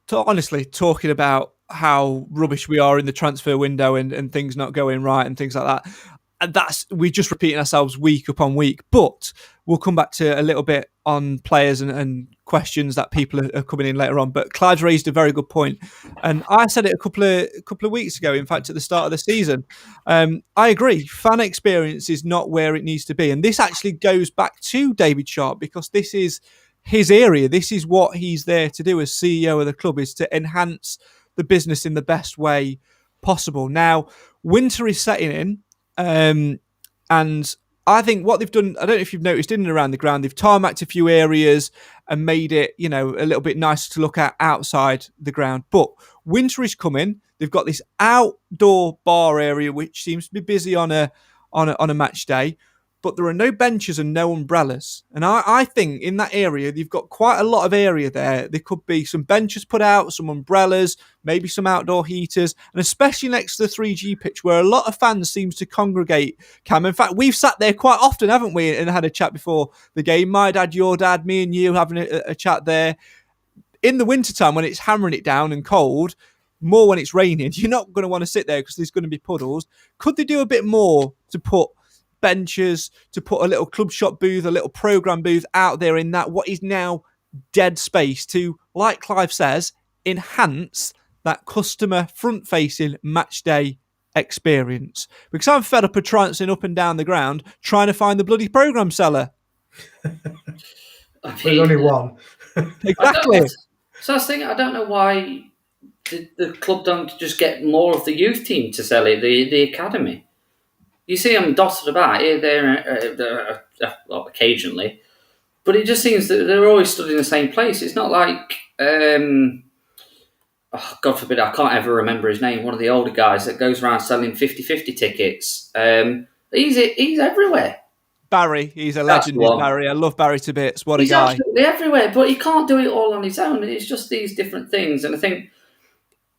honestly, talking about how rubbish we are in the transfer window and things not going right and things like that, and we're just repeating ourselves week upon week. But we'll come back to a little bit on players and questions that people are coming in later on. But Clive's raised a very good point, and I said it a couple of weeks ago. In fact, at the start of the season, I agree. Fan experience is not where it needs to be, and this actually goes back to David Sharp, because this is his area. This is what he's there to do as CEO of the club, is to enhance the business in the best way possible. Now, winter is setting in. And I think what they've done, I don't know if you've noticed in and around the ground, they've tarmacked a few areas and made it, a little bit nicer to look at outside the ground. But winter is coming. They've got this outdoor bar area which seems to be busy on a match day, but there are no benches and no umbrellas. And I think in that area, you've got quite a lot of area there. There could be some benches put out, some umbrellas, maybe some outdoor heaters, and especially next to the 3G pitch where a lot of fans seem to congregate, Cam. In fact, we've sat there quite often, haven't we, and had a chat before the game. My dad, your dad, me and you having a chat there. In the wintertime when it's hammering it down and cold, more when it's raining, you're not going to want to sit there because there's going to be puddles. Could they do a bit more to put benches, to put a little club shop booth, a little programme booth out there in that what is now dead space to, like Clive says, enhance that customer front-facing match day experience? Because I'm fed up of trancing up and down the ground trying to find the bloody programme seller. There's only one. Exactly. So I was thinking, I don't know why the club don't just get more of the youth team to sell it, the academy. You see them dotted about here, there, well, occasionally, but it just seems that they're always stood in the same place. It's not like, God forbid, I can't ever remember his name, one of the older guys that goes around selling 50-50 tickets. He's everywhere. Barry, he's a legend, Barry. I love Barry to bits. What a guy. He's absolutely everywhere, but he can't do it all on his own. It's just these different things, and I think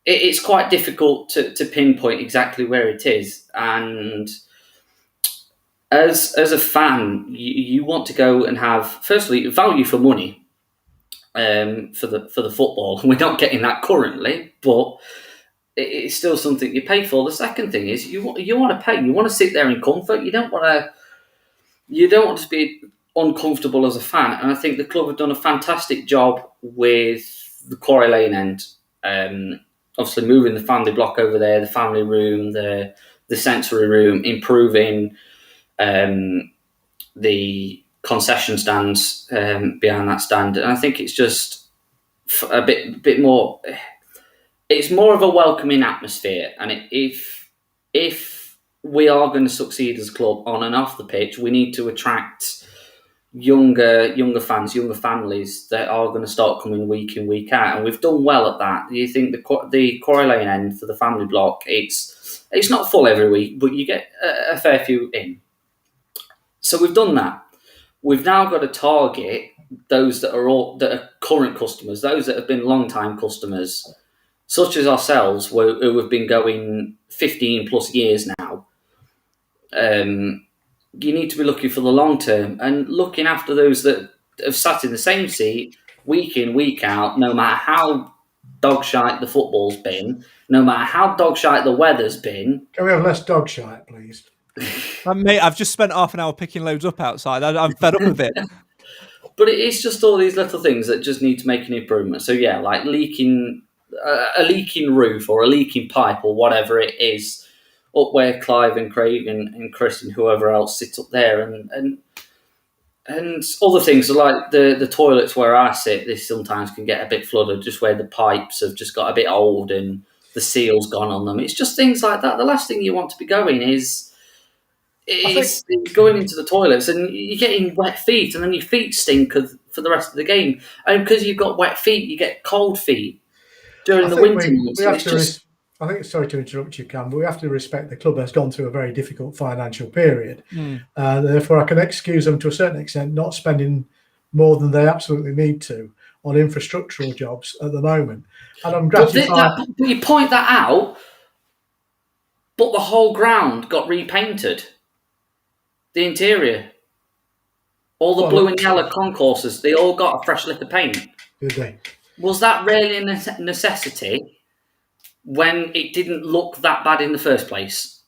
it's quite difficult to pinpoint exactly where it is. And as a fan, you want to go and have, firstly, value for money for the football. We're not getting that currently, but it's still something you pay for. The second thing is you want to pay. You want to sit there in comfort. You don't want to be uncomfortable as a fan. And I think the club have done a fantastic job with the Quarry Lane end. Obviously, moving the family block over there, the family room, the sensory room, improving the concession stands behind that stand. And I think it's just a bit more. It's more of a welcoming atmosphere. And if we are going to succeed as a club on and off the pitch, we need to attract younger fans, younger families that are going to start coming week in, week out, and we've done well at that. You think the Quarry Lane end for the family block, it's not full every week, but you get a fair few in. So we've done that. we've now got to target those that are current customers, those that have been long-time customers, such as ourselves, who have been going 15 plus years now. You need to be looking for the long term and looking after those that have sat in the same seat week in, week out, no matter how dogshite the football's been, no matter how dogshite the weather's been. Can we have less dogshite, please? Mate, I've just spent half an hour picking loads up outside. I'm fed up with it. But it's just all these little things that just need to make an improvement. So yeah, like a leaking roof or a leaking pipe or whatever it is, up where Clive and Craig and Chris and whoever else sits up there, and other things like the toilets where I sit, they sometimes can get a bit flooded, just where the pipes have just got a bit old and the seal's gone on them. It's just things like that. The last thing you want to be going is going into the toilets and you're getting wet feet, and then your feet stink for the rest of the game. And because you've got wet feet, you get cold feet during the winter months. I think, sorry to interrupt you, Cam, but we have to respect the club has gone through a very difficult financial period. Therefore, I can excuse them to a certain extent not spending more than they absolutely need to on infrastructural jobs at the moment. And I'm gratified. But you point that out, but the whole ground got repainted. The interior. All the blue and yellow concourses, they all got a fresh lick of paint. Did they? Was that really a necessity when it didn't look that bad in the first place?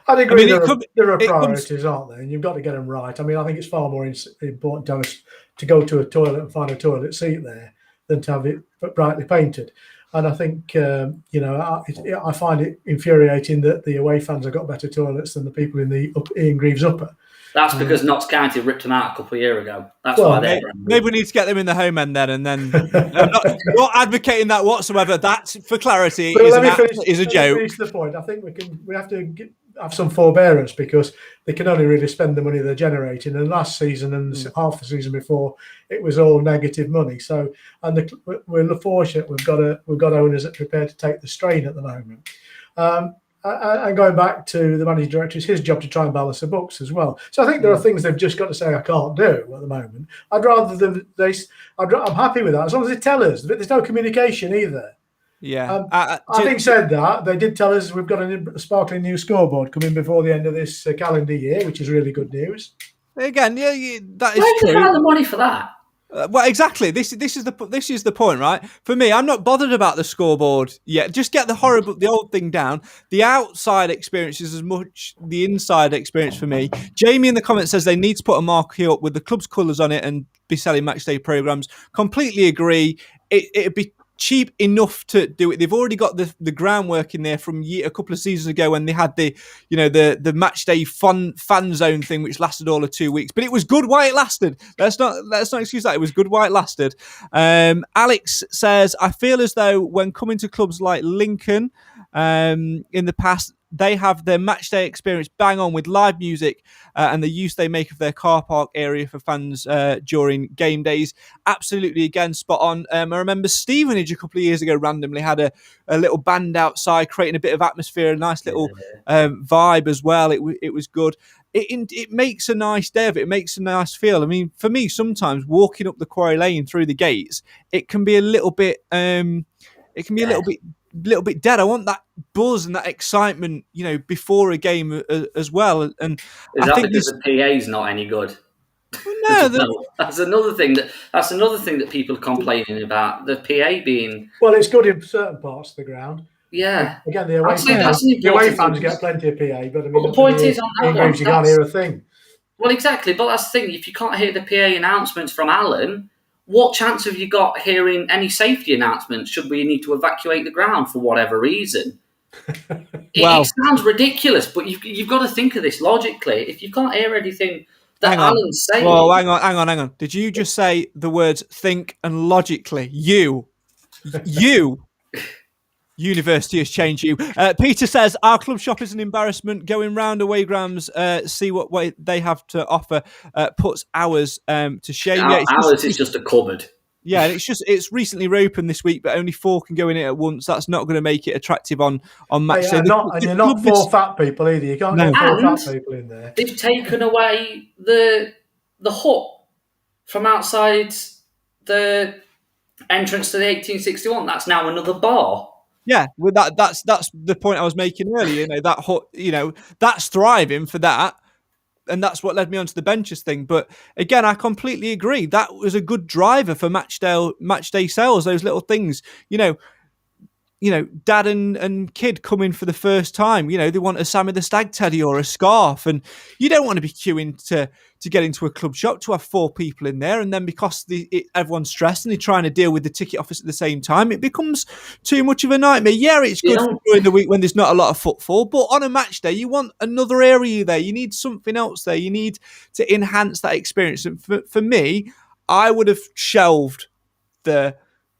I'd agree. There are priorities, aren't there? And you've got to get them right. I mean, I think it's far more important to go to a toilet and find a toilet seat there than to have it brightly painted. And I think, I find it infuriating that the away fans have got better toilets than the people in the Ian Greaves Upper. That's because Notts County ripped them out a couple of years ago. That's why they're maybe we need to get them in the home end then, and then I'm not advocating that whatsoever. That's, for clarity, is a joke. Finish the point. I think we have to have some forbearance because they can only really spend the money they're generating. And last season and half the season before, it was all negative money. So, and we're fortunate we've got owners that are prepared to take the strain at the moment. And going back to the managing director, it's his job to try and balance the books as well. So I think there are things they've just got to say I can't do at the moment. I'm happy with that as long as they tell us. There's no communication either. Yeah. Having said that, they did tell us we've got a sparkling new scoreboard coming before the end of this calendar year, which is really good news. Again, that is true. Where did they find the money for that? Well, exactly. This is the point, right? For me, I'm not bothered about the scoreboard yet. Just get the old thing down. The outside experience is as much the inside experience for me. Jamie in the comments says they need to put a marquee up with the club's colours on it and be selling match day programmes. Completely agree. It'd be cheap enough to do it. They've already got the groundwork in there from a couple of seasons ago when they had the match day fan zone thing, which lasted all of 2 weeks. But it was good while it lasted. Let's not excuse that. It was good while it lasted. Alex says, I feel as though when coming to clubs like Lincoln in the past, they have their match day experience bang on with live music and the use they make of their car park area for fans during game days. Absolutely, again, spot on. I remember Stevenage a couple of years ago randomly had a little band outside creating a bit of atmosphere, a nice little vibe as well. It was good. It makes a nice day of it. It makes a nice feel. I mean, for me, sometimes walking up the Quarry Lane through the gates, it can be a little bit... little bit dead. I want that buzz and that excitement, before a game as well. And is that because the PA's not any good? No, that's another thing that people are complaining about. The PA being it's good in certain parts of the ground. Yeah, again, the away fans get plenty of PA, but I mean, the point is on that one, you can't hear a thing. Well, exactly, but that's the thing. If you can't hear the PA announcements from Alan, what chance have you got hearing any safety announcements should we need to evacuate the ground for whatever reason? It sounds ridiculous, but you've got to think of this logically. If you can't hear anything that Alan's saying... Well, hang on. Did you just say the words think and logically? You... University has changed you. Peter says, our club shop is an embarrassment. Going round away grounds, see what way they have to offer, puts ours to shame. Ours is just a cupboard. Yeah, and it's recently reopened this week, but only 4 can go in it at once. That's not going to make it attractive on match day. And you're not 4 fat people either. You can't get 4 fat people in there. They've taken away the hut from outside the entrance to the 1861. That's now another bar. Yeah, well, that's the point I was making earlier. That's thriving for that, and that's what led me onto the benches thing. But again, I completely agree. That was a good driver for match day sales. Those little things, dad and kid come in for the first time. They want a Sammy the Stag teddy or a scarf, and you don't want to be queuing to get into a club shop to have 4 people in there, and then because everyone's stressed and they're trying to deal with the ticket office at the same time, it becomes too much of a nightmare. Yeah, it's good during the week when there's not a lot of footfall, but on a match day, you want another area there. You need something else there. You need to enhance that experience. And for me, I would have shelved the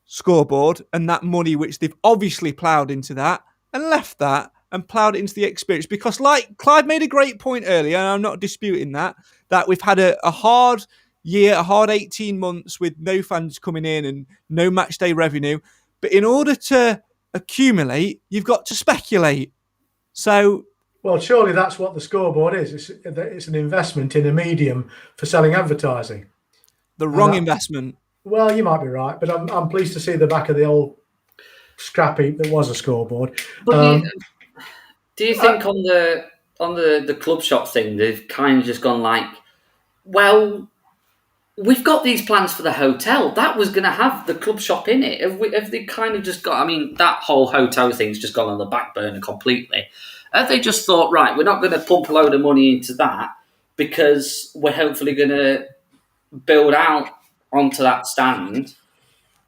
scoreboard and that money which they've obviously ploughed into that and left that and ploughed it into the experience, because like Clive made a great point earlier, and I'm not disputing that we've had a hard year, a hard 18 months with no fans coming in and no match day revenue, but in order to accumulate you've got to speculate. So well, surely that's what the scoreboard is. It's an investment in a medium for selling advertising. The wrong investment. Well, you might be right, but I'm pleased to see the back of the old scrap heap that was a scoreboard. But do you think on the club shop thing, they've kind of just gone like, well, we've got these plans for the hotel. That was going to have the club shop in it. Have they kind of just got, I mean, that whole hotel thing's just gone on the back burner completely. Have they just thought, right, we're not going to pump a load of money into that because we're hopefully going to build out onto that stand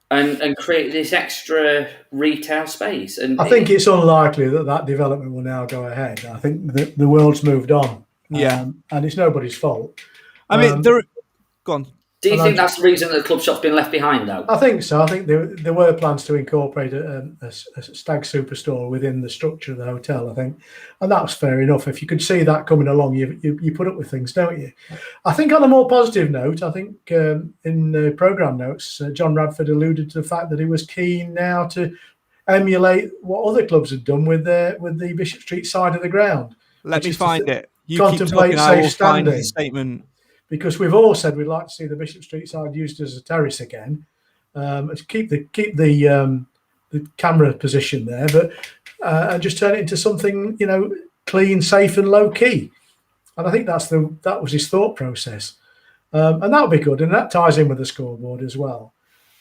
and create this extra retail space? And I think it's unlikely that development will now go ahead. I think the world's moved on. Yeah. And it's nobody's fault. I mean, go on. Do you think that's the reason that the club shop's been left behind, though? I think so. I think there were plans to incorporate a Stag Superstore within the structure of the hotel, I think. And that was fair enough. If you could see that coming along, you put up with things, don't you? I think on a more positive note, I think in the programme notes, John Radford alluded to the fact that he was keen now to emulate what other clubs had done with the Bishop Street side of the ground. Let me find it. You contemplate keep talking, safe standing. The statement. Because we've all said we'd like to see the Bishop Street side used as a terrace again, to keep the camera position there, but and just turn it into something clean, safe, and low key. And I think that was his thought process, and that would be good. And that ties in with the scoreboard as well.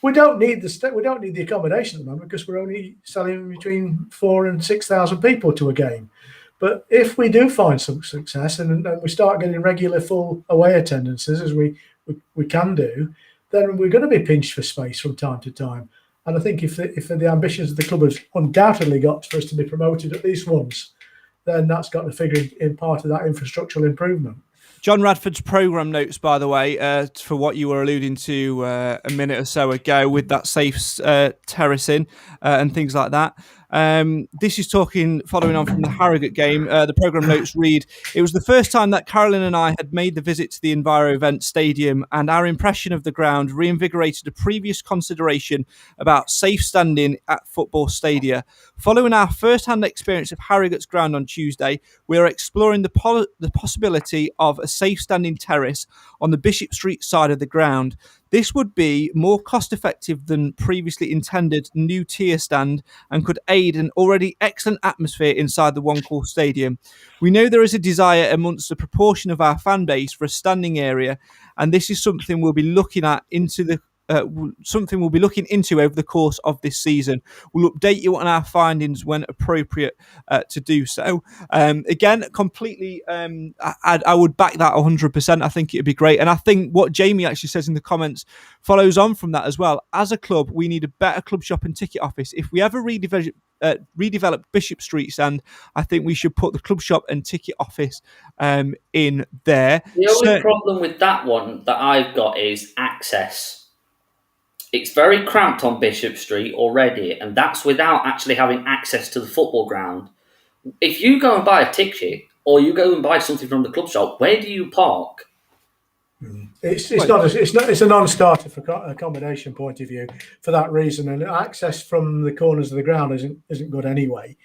We don't need the accommodation at the moment because we're only selling between 4,000 and 6,000 people to a game. But if we do find some success and we start getting regular full away attendances, as we can do, then we're going to be pinched for space from time to time. And I think if the ambitions of the club has undoubtedly got for us to be promoted at least once, then that's got to figure in part of that infrastructural improvement. John Radford's programme notes, by the way, for what you were alluding to a minute or so ago with that safe terracing and things like that. This is following on from the Harrogate game. The programme notes read, "It was the first time that Carolyn and I had made the visit to the Enviro Event Stadium, and our impression of the ground reinvigorated a previous consideration about safe standing at football stadia. Following our first-hand experience of Harrogate's ground on Tuesday, we are exploring the possibility of a safe standing terrace on the Bishop Street side of the ground. This would be more cost-effective than previously intended new tier stand and could aid an already excellent atmosphere inside the One Call Stadium. We know there is a desire amongst a proportion of our fan base for a standing area, and this is something we'll be looking into over the course of this season. We'll update you on our findings when appropriate to do so." Again, completely, I would back that 100%. I think it would be great. And I think what Jamie actually says in the comments follows on from that as well. As a club, we need a better club shop and ticket office. If we ever redevelop Bishop Street stand, I think we should put the club shop and ticket office in there. The only problem with that one that I've got is access. It's very cramped on Bishop Street already, and that's without actually having access to the football ground. If you go and buy a ticket, or you go and buy something from the club shop, where do you park? It's a non-starter from accommodation point of view for that reason, and access from the corners of the ground isn't good anyway.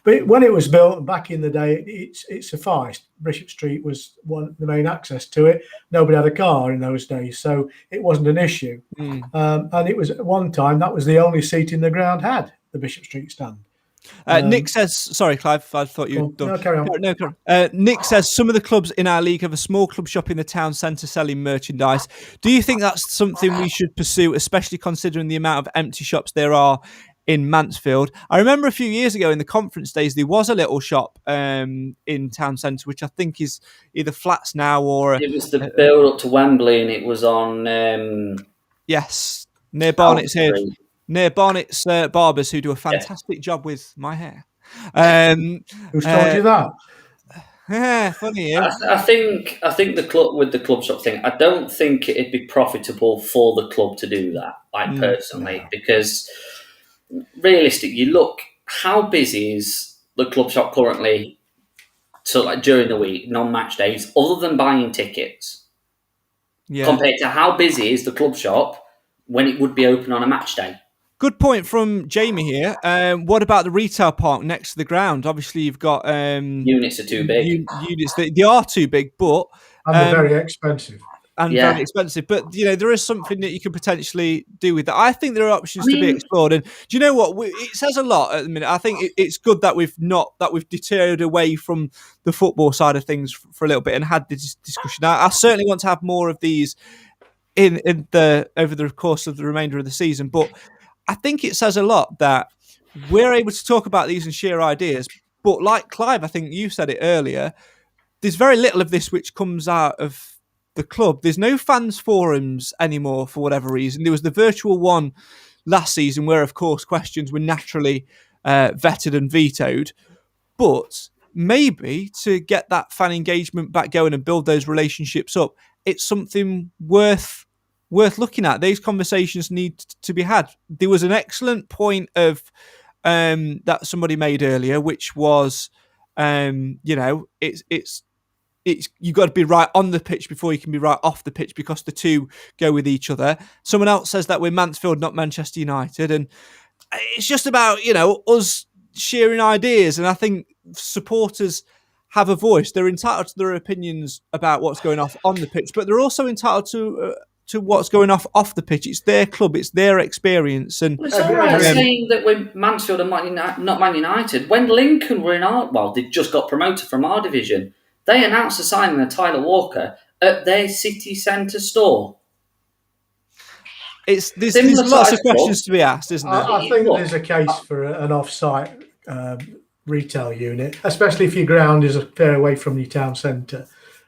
But when it was built back in the day, it sufficed. Bishop Street was the main access to it. Nobody had a car in those days, so it wasn't an issue. And it was at one time that was the only seat in the ground had the Bishop Street stand. Nick says, sorry, Clive, I thought you'd done. No, carry on. No, carry on. Nick says, some of the clubs in our league have a small club shop in the town centre selling merchandise. Do you think that's something we should pursue, especially considering the amount of empty shops there are in Mansfield? I remember a few years ago in the conference days, there was a little shop in town centre, which I think is either flats now or... It was the build up to Wembley, and it was on... yes, near Barnett's here. Near Barnett's Barbers, who do a fantastic job with my hair. Who's told you that? Yeah, funny. Yeah. I think the club with the club shop thing. I don't think it'd be profitable for the club to do that. Personally, because realistically, you look how busy is the club shop currently. So during the week, non-match days, other than buying tickets, compared to how busy is the club shop when it would be open on a match day. Good point from Jamie here. What about the retail park next to the ground? Obviously, you've got... units are too big. Units, they are too big, but... And they're very expensive. Very expensive. But, there is something that you can potentially do with that. I think there are options to be explored. And do you know what? It says a lot at the minute. I think it's good that we've deterred away from the football side of things for a little bit and had this discussion. I certainly want to have more of these over the course of the remainder of the season. But I think it says a lot that we're able to talk about these and share ideas. But like Clive, I think you said it earlier, there's very little of this which comes out of the club. There's no fans forums anymore for whatever reason. There was the virtual one last season where, of course, questions were naturally vetted and vetoed. But maybe to get that fan engagement back going and build those relationships up, it's something worth looking at. These conversations need to be had. There was an excellent point of that somebody made earlier, which was, it's you got to be right on the pitch before you can be right off the pitch because the two go with each other. Someone else says that we're Mansfield, not Manchester United, and it's just about us sharing ideas. And I think supporters have a voice. They're entitled to their opinions about what's going on the pitch, but they're also entitled to what's going off the pitch. It's their club, it's their experience. And it's all right saying that we're Mansfield and not Man United. When Lincoln were in they just got promoted from our division, they announced the signing of Tyler Walker at their city centre store. There's lots of questions to be asked, isn't there? I think there's a case for an off-site retail unit, especially if your ground is a fair away from your town centre.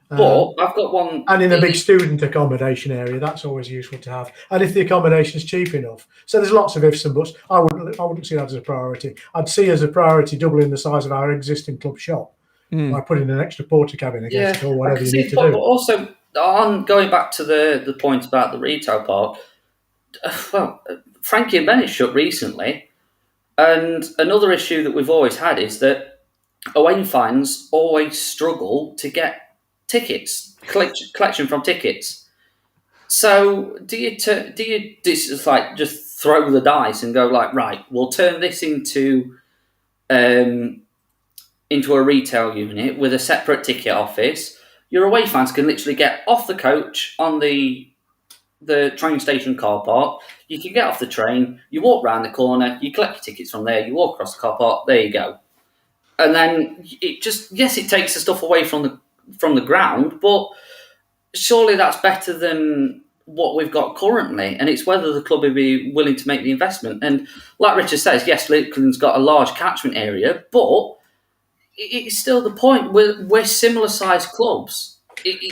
But I've got one... And in a big student accommodation area, that's always useful to have. And if the accommodation is cheap enough. So there's lots of ifs and buts. I wouldn't see that as a priority. I'd see as a priority doubling the size of our existing club shop by putting an extra porta cabin against it or whatever you need to do. But also, going back to the point about the retail park, Frankie and Bennett shut recently. And another issue that we've always had is that away fans always struggle to get collection from tickets. So do you just throw the dice and go right, we'll turn this into a retail unit with a separate ticket office. Your away fans can literally get off the coach on the train station car park. You can get off the train, you walk round the corner, you collect your tickets from there, you walk across the car park, there you go. And then it takes the stuff away from the ground, but surely that's better than what we've got currently, and it's whether the club will be willing to make the investment. And like Richard says, yes, Lincoln's got a large catchment area, but it's still the point. We're similar sized clubs.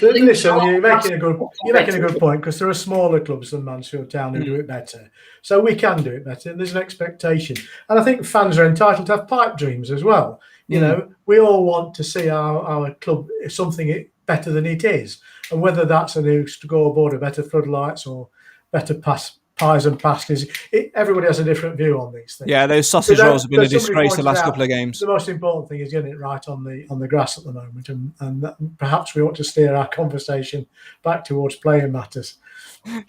Listen, you're making a good point because there are smaller clubs than Mansfield Town who do it better. So we can do it better. There's an expectation, and I think fans are entitled to have pipe dreams as well. You know, we all want to see our club something better than it is, and whether that's a new scoreboard, or better floodlights, or better pies and pasties, everybody has a different view on these things. Yeah, those sausage rolls have been a disgrace the last couple of games. The most important thing is getting it right on the grass at the moment, and that perhaps we ought to steer our conversation back towards playing matters.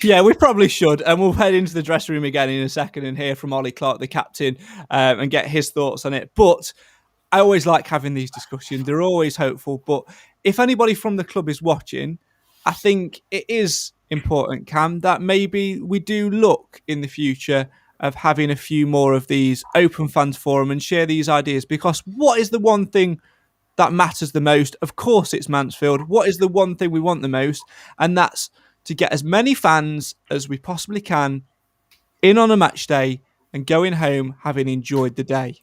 Yeah, we probably should, and we'll head into the dressing room again in a second and hear from Ollie Clark, the captain, and get his thoughts on it. But I always like having these discussions. They're always hopeful. But if anybody from the club is watching, I think it is important, Cam, that maybe we do look in the future of having a few more of these open fans forum and share these ideas. Because what is the one thing that matters the most? Of course, it's Mansfield. What is the one thing we want the most? And that's to get as many fans as we possibly can in on a match day and going home having enjoyed the day.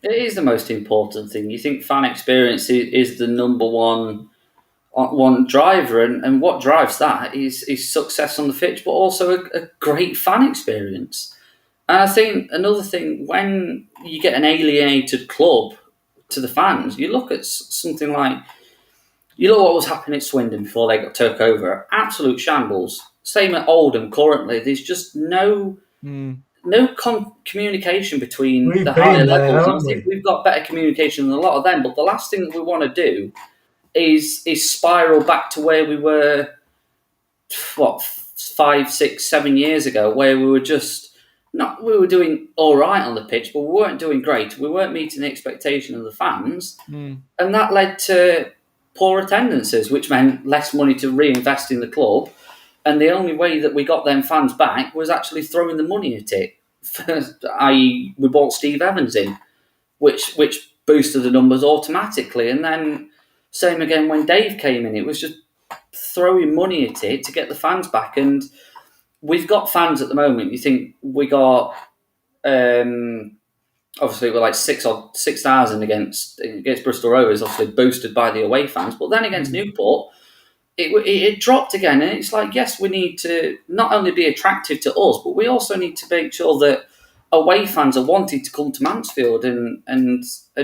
It is the most important thing. You think fan experience is the number one driver, and what drives that is success on the pitch, but also a great fan experience. And I think another thing, when you get an alienated club to the fans, you look at something like, you know what was happening at Swindon before they got took over? Absolute shambles. Same at Oldham currently. There's just no communication between the higher levels. And I think we've got better communication than a lot of them. But the last thing that we want to do is spiral back to where we were, 5, 6, 7 years ago, where we were we were doing all right on the pitch, but we weren't doing great. We weren't meeting the expectation of the fans. And that led to poor attendances, which meant less money to reinvest in the club. And the only way that we got them fans back was actually throwing the money at it. I.e., we bought Steve Evans in, which boosted the numbers automatically. And then same again when Dave came in. It was just throwing money at it to get the fans back. And we've got fans at the moment. You think we got, obviously we're like 6,000 against Bristol Rovers, obviously boosted by the away fans. But then against Newport, it dropped again. And it's like, yes, we need to not only be attractive to us, but we also need to make sure that away fans are wanting to come to Mansfield and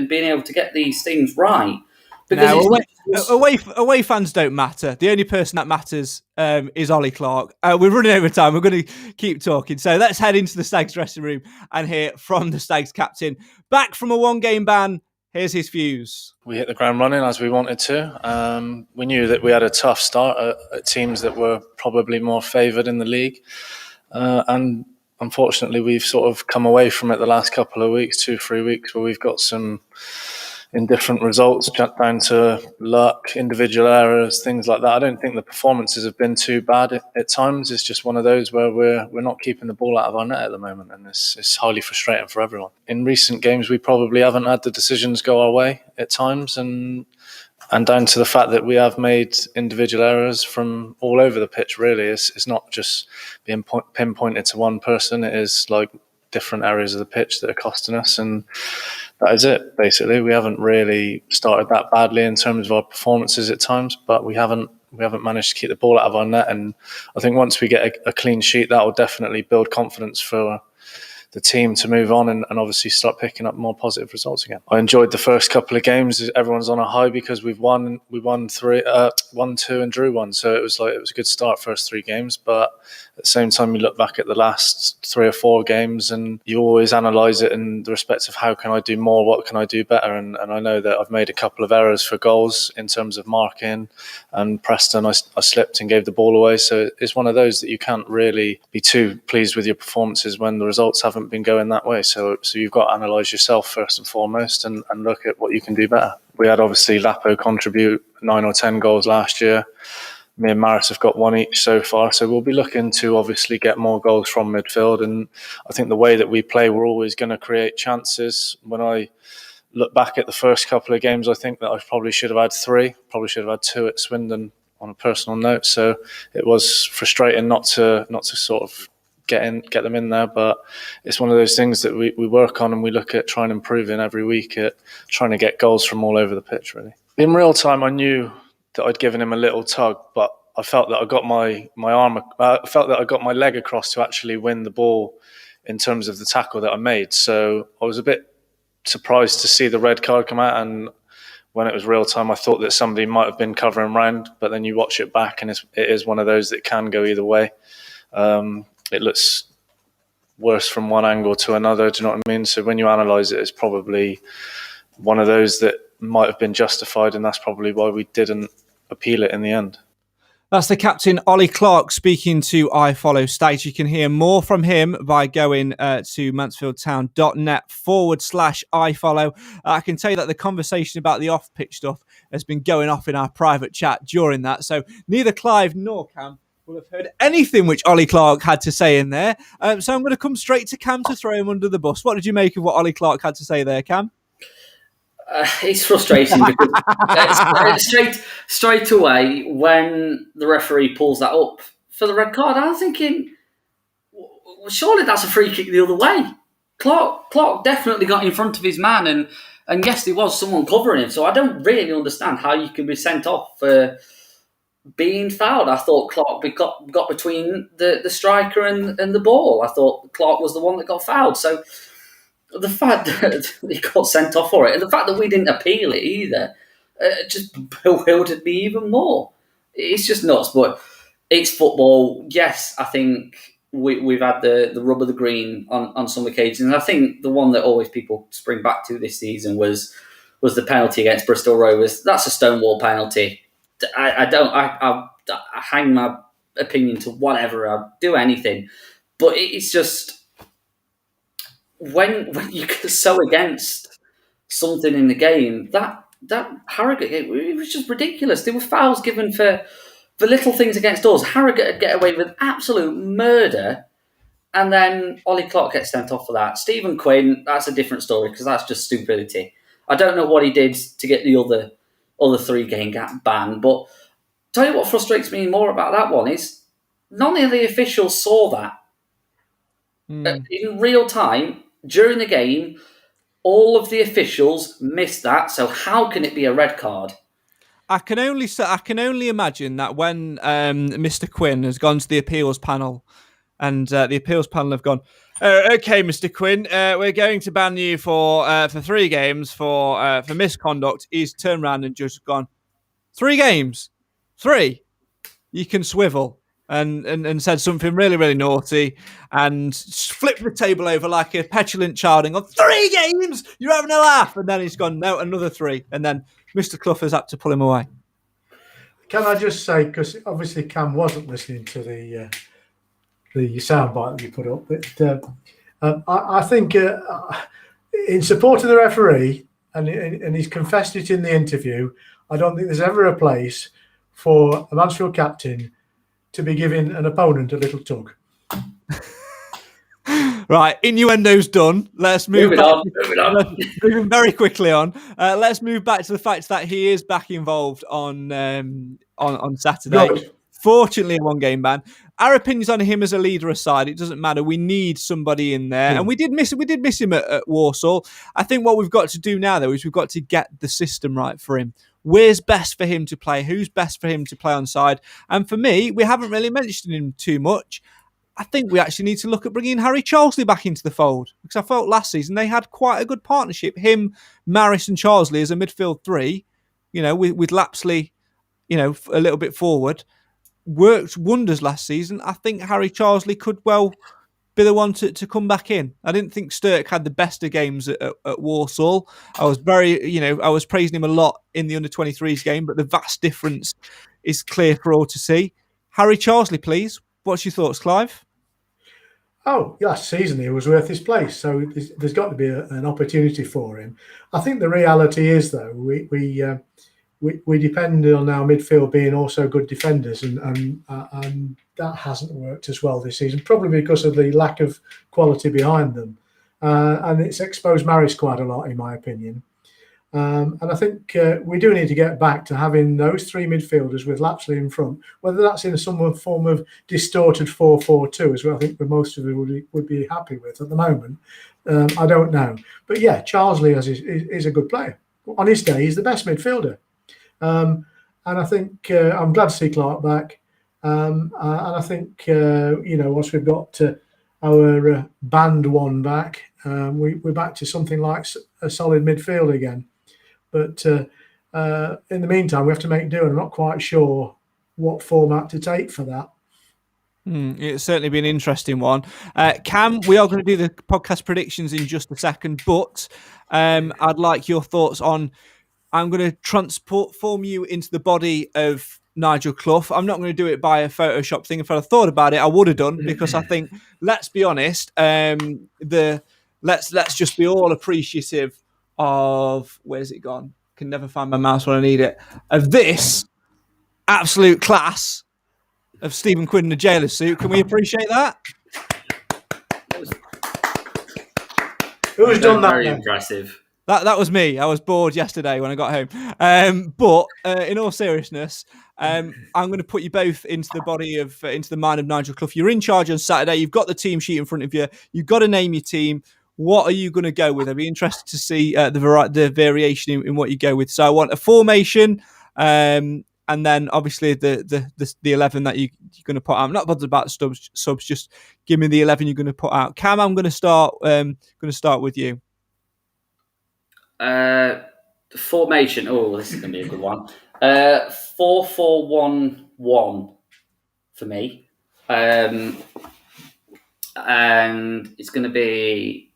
being able to get these things right. Because away fans don't matter. The only person that matters is Ollie Clark. We're running over time. We're going to keep talking. So let's head into the Stags dressing room and hear from the Stags captain. Back from a one-game ban, here's his views. We hit the ground running as we wanted to. We knew that we had a tough start at teams that were probably more favoured in the league. And unfortunately, we've sort of come away from it the last couple of weeks, 2-3 weeks, where we've got some indifferent results down to luck, individual errors, things like that. I don't think the performances have been too bad at times. It's just one of those where we're not keeping the ball out of our net at the moment, and it's highly frustrating for everyone. In recent games, we probably haven't had the decisions go our way at times, and down to the fact that we have made individual errors from all over the pitch, really. It's not just being pinpointed to one person. It is like different areas of the pitch that are costing us, and that is it, basically. We haven't really started that badly in terms of our performances at times, but we haven't managed to keep the ball out of our net. And I think once we get a clean sheet, that will definitely build confidence for the team to move on and obviously start picking up more positive results again. I enjoyed the first couple of games. Everyone's on a high because we won 1-2 and drew 1. So it was a good start first 3 games. But at the same time, you look back at the last 3 or 4 games and you always analyse it in the respect of how can I do more, what can I do better? And I know that I've made a couple of errors for goals in terms of marking, and Preston, I slipped and gave the ball away. So it's one of those that you can't really be too pleased with your performances when the results haven't been going that way. So you've got to analyse yourself first and foremost and look at what you can do better. We had obviously Lapo contribute 9 or 10 goals last year. Me and Maris have got 1 each so far. So we'll be looking to obviously get more goals from midfield. And I think the way that we play, we're always going to create chances. When I look back at the first couple of games, I think that I probably should have had 3, probably should have had 2 at Swindon on a personal note. So it was frustrating not to sort of get them in there, but it's one of those things that we work on and we look at trying to improve in every week at trying to get goals from all over the pitch, really. In real time, I knew that I'd given him a little tug, but I felt that I got I got my leg across to actually win the ball in terms of the tackle that I made. So I was a bit surprised to see the red card come out, and when it was real time, I thought that somebody might have been covering round, but then you watch it back and it is one of those that can go either way. It looks worse from one angle to another, do you know what I mean? So when you analyse it, it's probably one of those that might have been justified, and that's probably why we didn't appeal it in the end. That's the captain, Ollie Clark, speaking to iFollow Stage. You can hear more from him by going to mansfieldtown.net/iFollow. I can tell you that the conversation about the off-pitch stuff has been going off in our private chat during that. So neither Clive nor Cam will have heard anything which Ollie Clark had to say in there. So I'm going to come straight to Cam to throw him under the bus. What did you make of what Ollie Clark had to say there, Cam? It's frustrating because straight away when the referee pulls that up for the red card, I'm thinking, well, surely that's a free kick the other way. Clark definitely got in front of his man, and yes, there was someone covering him. So I don't really understand how you can be sent off for being fouled. I thought Clark got between the striker and the ball. I thought Clark was the one that got fouled. So the fact that he got sent off for it, and the fact that we didn't appeal it either, just bewildered me even more. It's just nuts, but it's football. Yes, I think we've had the rub of the green on some occasions. And I think the one that always people spring back to this season was the penalty against Bristol Rovers. That's a stonewall penalty. I hang my opinion to whatever. I'll do anything, but it's just when you get so against something in the game, that Harrogate, it was just ridiculous. There were fouls given for little things against us. Harrogate would get away with absolute murder, and then Ollie Clark gets sent off for that. Stephen Quinn, that's a different story because that's just stupidity. I don't know what he did to get the other 3-game gap ban, but tell you what frustrates me more about that one is none of the officials saw that in real time during the game. All of the officials missed that, so how can it be a red card? I can only imagine that when Mr. Quinn has gone to the appeals panel, and the appeals panel have gone, "Okay, Mr. Quinn, we're going to ban you for 3 games for misconduct." He's turned around and just gone, 3 games, 3, you can swivel. And said something really, really naughty and flipped the table over like a petulant child and gone, 3 games? You're having a laugh. And then he's gone, no, another 3. And then Mr. Clough has had to pull him away. Can I just say, because obviously Cam wasn't listening to the soundbite that you put up, but I think in support of the referee, and he's confessed it in the interview, I don't think there's ever a place for a Mansfield captain to be giving an opponent a little tug. Right, innuendo's done. Let's move on. Moving very quickly on. Let's move back to the fact that he is back involved on Saturday. Good. Fortunately, a 1-game ban. Our opinions on him as a leader aside, it doesn't matter. We need somebody in there, and we did miss him at Walsall. I think what we've got to do now, though, is we've got to get the system right for him. Where's best for him to play? Who's best for him to play on side? And for me, we haven't really mentioned him too much. I think we actually need to look at bringing Harry Charlesley back into the fold, because I felt last season they had quite a good partnership. Him, Maris and Charlesley as a midfield 3, with Lapsley, a little bit forward, worked wonders last season. I think Harry Charlesley could well be the one to come back in. I didn't think Sturck had the best of games at Walsall. I was I was praising him a lot in the under-23s game, but the vast difference is clear for all to see. Harry Charlesley, please. What's your thoughts, Clive? Oh, last season he was worth his place, so there's got to be an opportunity for him. I think the reality is, though, we depend on our midfield being also good defenders, and that hasn't worked as well this season, probably because of the lack of quality behind them. And it's exposed Maris quite a lot, in my opinion. And I think we do need to get back to having those 3 midfielders with Lapsley in front, whether that's in some form of distorted 4-4-2, as well. I think most of it would be happy with at the moment. I don't know. But yeah, Charlesley is a good player. On his day, he's the best midfielder. And I think I'm glad to see Clark back. And I think, once we've got our band 1 back, we're back to something like a solid midfield again. But in the meantime, we have to make do. I'm not quite sure what format to take for that. It's certainly been an interesting one. Cam, we are going to do the podcast predictions in just a second, but I'd like your thoughts on... I'm going to transform you into the body of Nigel Clough. I'm not going to do it by a Photoshop thing. If I'd thought about it, I would have done, because I think, let's be honest, let's just be all appreciative of, where's it gone? Can never find my mouse when I need it. Of this absolute class of Stephen Quinn in a jailer suit. Can we appreciate that? Who's done that? Very then? impressive. That was me. I was bored yesterday when I got home. But in all seriousness, I'm going to put you both into the mind of Nigel Clough. You're in charge on Saturday. You've got the team sheet in front of you. You've got to name your team. What are you going to go with? I'd be interested to see the variation in what you go with. So I want a formation, and then obviously the 11 that you're going to put out. I'm not bothered about subs. Just give me the 11 you're going to put out. Cam, I'm going to start. With you. Formation. Oh, this is going to be a good one. 4-4-1-1 for me, and it's going to be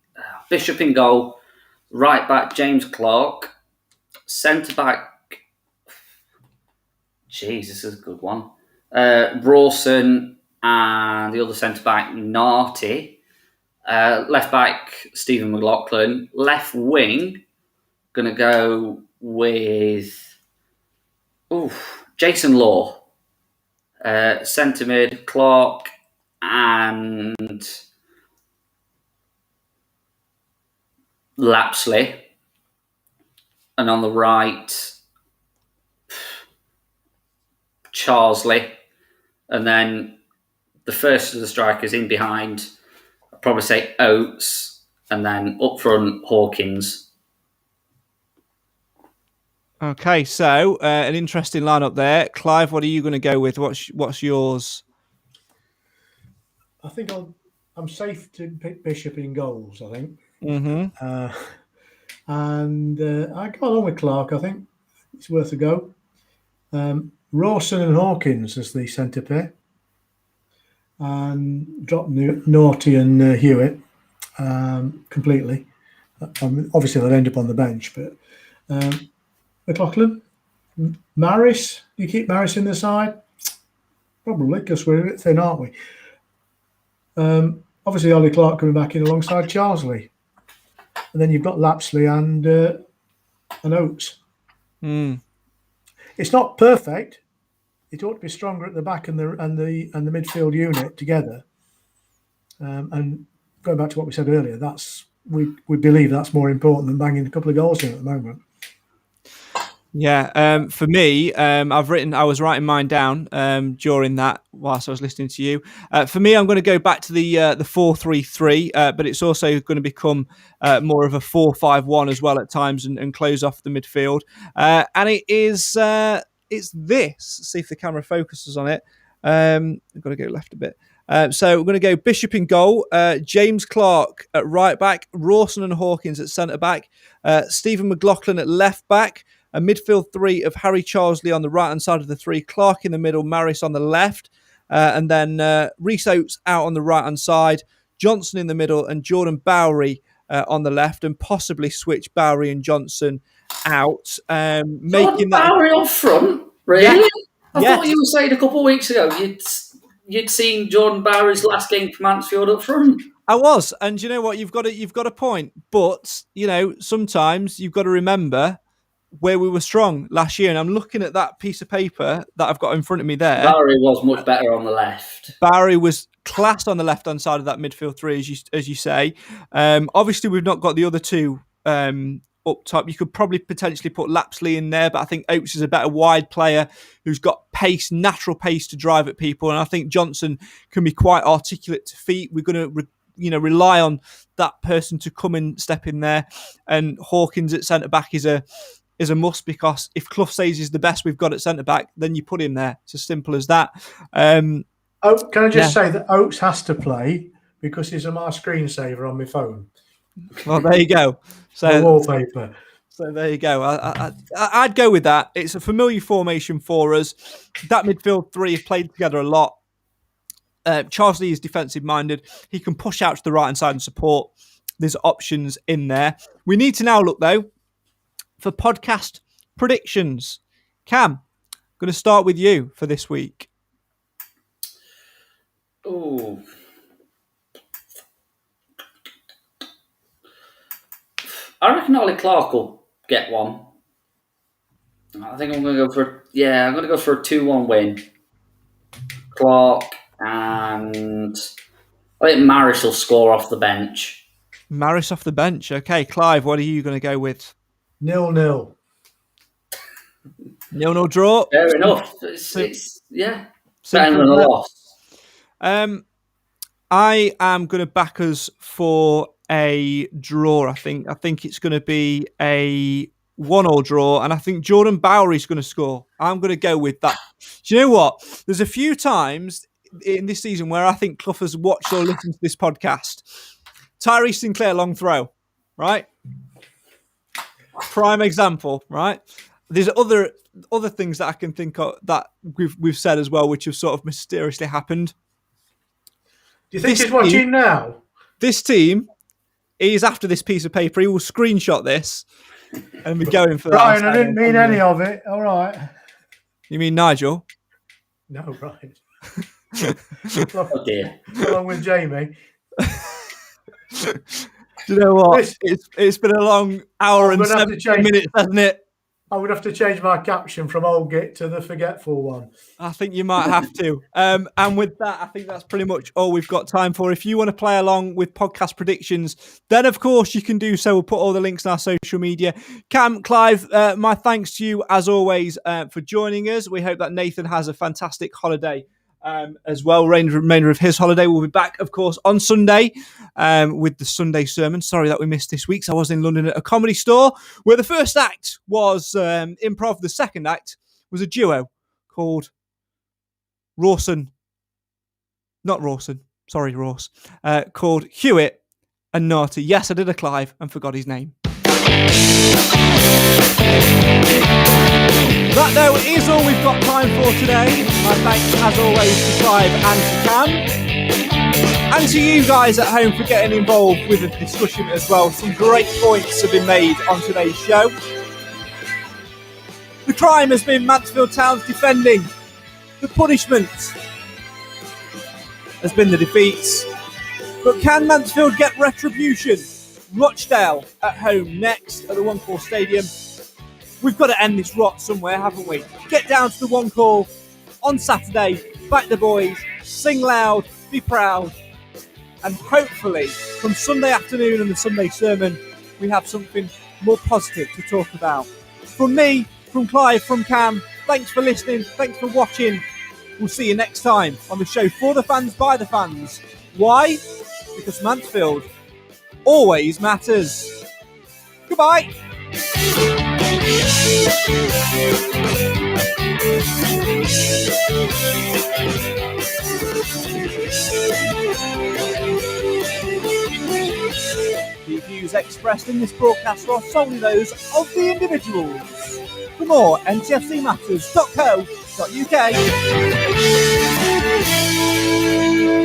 Bishop in goal, right back James Clark, centre back. Jeez, this is a good one. Rawson, and the other centre back Narty. Left back Stephen McLaughlin. Left wing, gonna go with Jason Law. Centre mid Clark and Lapsley, and on the right Charlesley, and then the first of the strikers in behind. I'd probably say Oates, and then up front Hawkins. Okay, so an interesting lineup there. Clive, what are you going to go with? What's yours? I think I'm safe to pick Bishop in goals, I think. Mm-hmm. And I go along with Clark, I think. It's worth a go. Rawson and Hawkins as the centre pair. And drop Naughty and Hewitt completely. Obviously, they'll end up on the bench, but McLaughlin, Maris, you keep Maris in the side? Probably, because we're a bit thin, aren't we? Obviously, Ollie Clark coming back in alongside Charlesley. And then you've got Lapsley and Oates. Mm. It's not perfect. It ought to be stronger at the back and the midfield unit together. And going back to what we said earlier, we believe that's more important than banging a couple of goals in at the moment. Yeah, for me, I was writing mine down during that whilst I was listening to you. For me, I'm going to go back to the 4-3-3, but it's also going to become more of a 4-5-1 as well at times, and close off the midfield. And it is it's this. Let's see if the camera focuses on it. I've got to go left a bit. So we're going to go Bishop in goal, James Clark at right back, Rawson and Hawkins at centre back, Stephen McLaughlin at left back, a midfield three of Harry Charlesley on the right-hand side of the three, Clark in the middle, Maris on the left, and then Rhys Oates out on the right-hand side, Johnson in the middle, and Jordan Bowery on the left, and possibly switch Bowery and Johnson out. Jordan Bowery on front? Really? Yeah. I thought you were saying a couple of weeks ago you'd seen Jordan Bowery's last game for Mansfield up front. I was, and you know what? You've got a point, but sometimes you've got to remember where we were strong last year. And I'm looking at that piece of paper that I've got in front of me there. Bowery was much better on the left. Bowery was classed on the left-hand side of that midfield three, as you say. Obviously, we've not got the other two up top. You could probably potentially put Lapsley in there, but I think Oates is a better wide player who's got pace, natural pace to drive at people. And I think Johnson can be quite articulate to feet. We're going to rely on that person to come and step in there. And Hawkins at centre-back is a must, because if Clough says he's the best we've got at centre-back, then you put him there. It's as simple as that. Can I just say that Oates has to play because he's my screensaver on my phone. Well, there you go. So wallpaper. So there you go. I'd go with that. It's a familiar formation for us. That midfield three have played together a lot. Charlesley is defensive-minded. He can push out to the right-hand side and support. There's options in there. We need to now look, though, for podcast predictions. Cam, I'm going to start with you for this week. Oh. I reckon Ollie Clark will get one. I think I'm going to go for a 2-1 win. Clark, and I think Maris will score off the bench. Maris off the bench. Okay, Clive, what are you going to go with? 0-0. 0-0 draw. Fair enough. It's better than a Simple. loss. I am going to back us for a draw. I think it's going to be a 1-1 draw, and I think Jordan Bowery's going to score. I'm going to go with that. Do you know what? There's a few times in this season where I think Clough has watched or listened to this podcast. Tyree Sinclair long throw, right? Prime example, right? There's other things that I can think of that we've said as well, which have sort of mysteriously happened. Do you think he's watching now? This team, he's after this piece of paper. He will screenshot this and be going for that. Brian, I didn't mean any of it. All right. You mean Nigel? No, Brian. Oh dear. Along with Jamie. Do you know what? It's been a long hour and 17 minutes, hasn't it? I would have to change my caption from old git to the forgetful one. I think you might have to. And with that, I think that's pretty much all we've got time for. If you want to play along with podcast predictions, then of course you can do so. We'll put all the links on our social media. Cam, Clive, my thanks to you as always for joining us. We hope that Nathan has a fantastic holiday as well. Remainder of his holiday. We'll be back, of course, on Sunday with the Sunday sermon. Sorry that we missed this week. So I was in London at a comedy store where the first act was improv. The second act was a duo called Ross. Called Hewitt and Narty. Yes, I did a Clive and forgot his name. That, though, is all we've got time for today. My thanks, as always, to Clive and to Cam. And to you guys at home for getting involved with the discussion as well. Some great points have been made on today's show. The crime has been Mansfield Town's defending. The punishment has been the defeats. But can Mansfield get retribution? Rochdale at home next at the One Call Stadium. We've got to end this rot somewhere, haven't we? Get down to the One Call on Saturday, back the boys, sing loud, be proud, and hopefully from Sunday afternoon and the Sunday sermon, we have something more positive to talk about. From me, from Clive, from Cam, thanks for listening, thanks for watching. We'll see you next time on the show for the fans, by the fans. Why? Because Mansfield always matters. Goodbye. The views expressed in this broadcast are solely those of the individuals. For more, ntfcmatters.co.uk.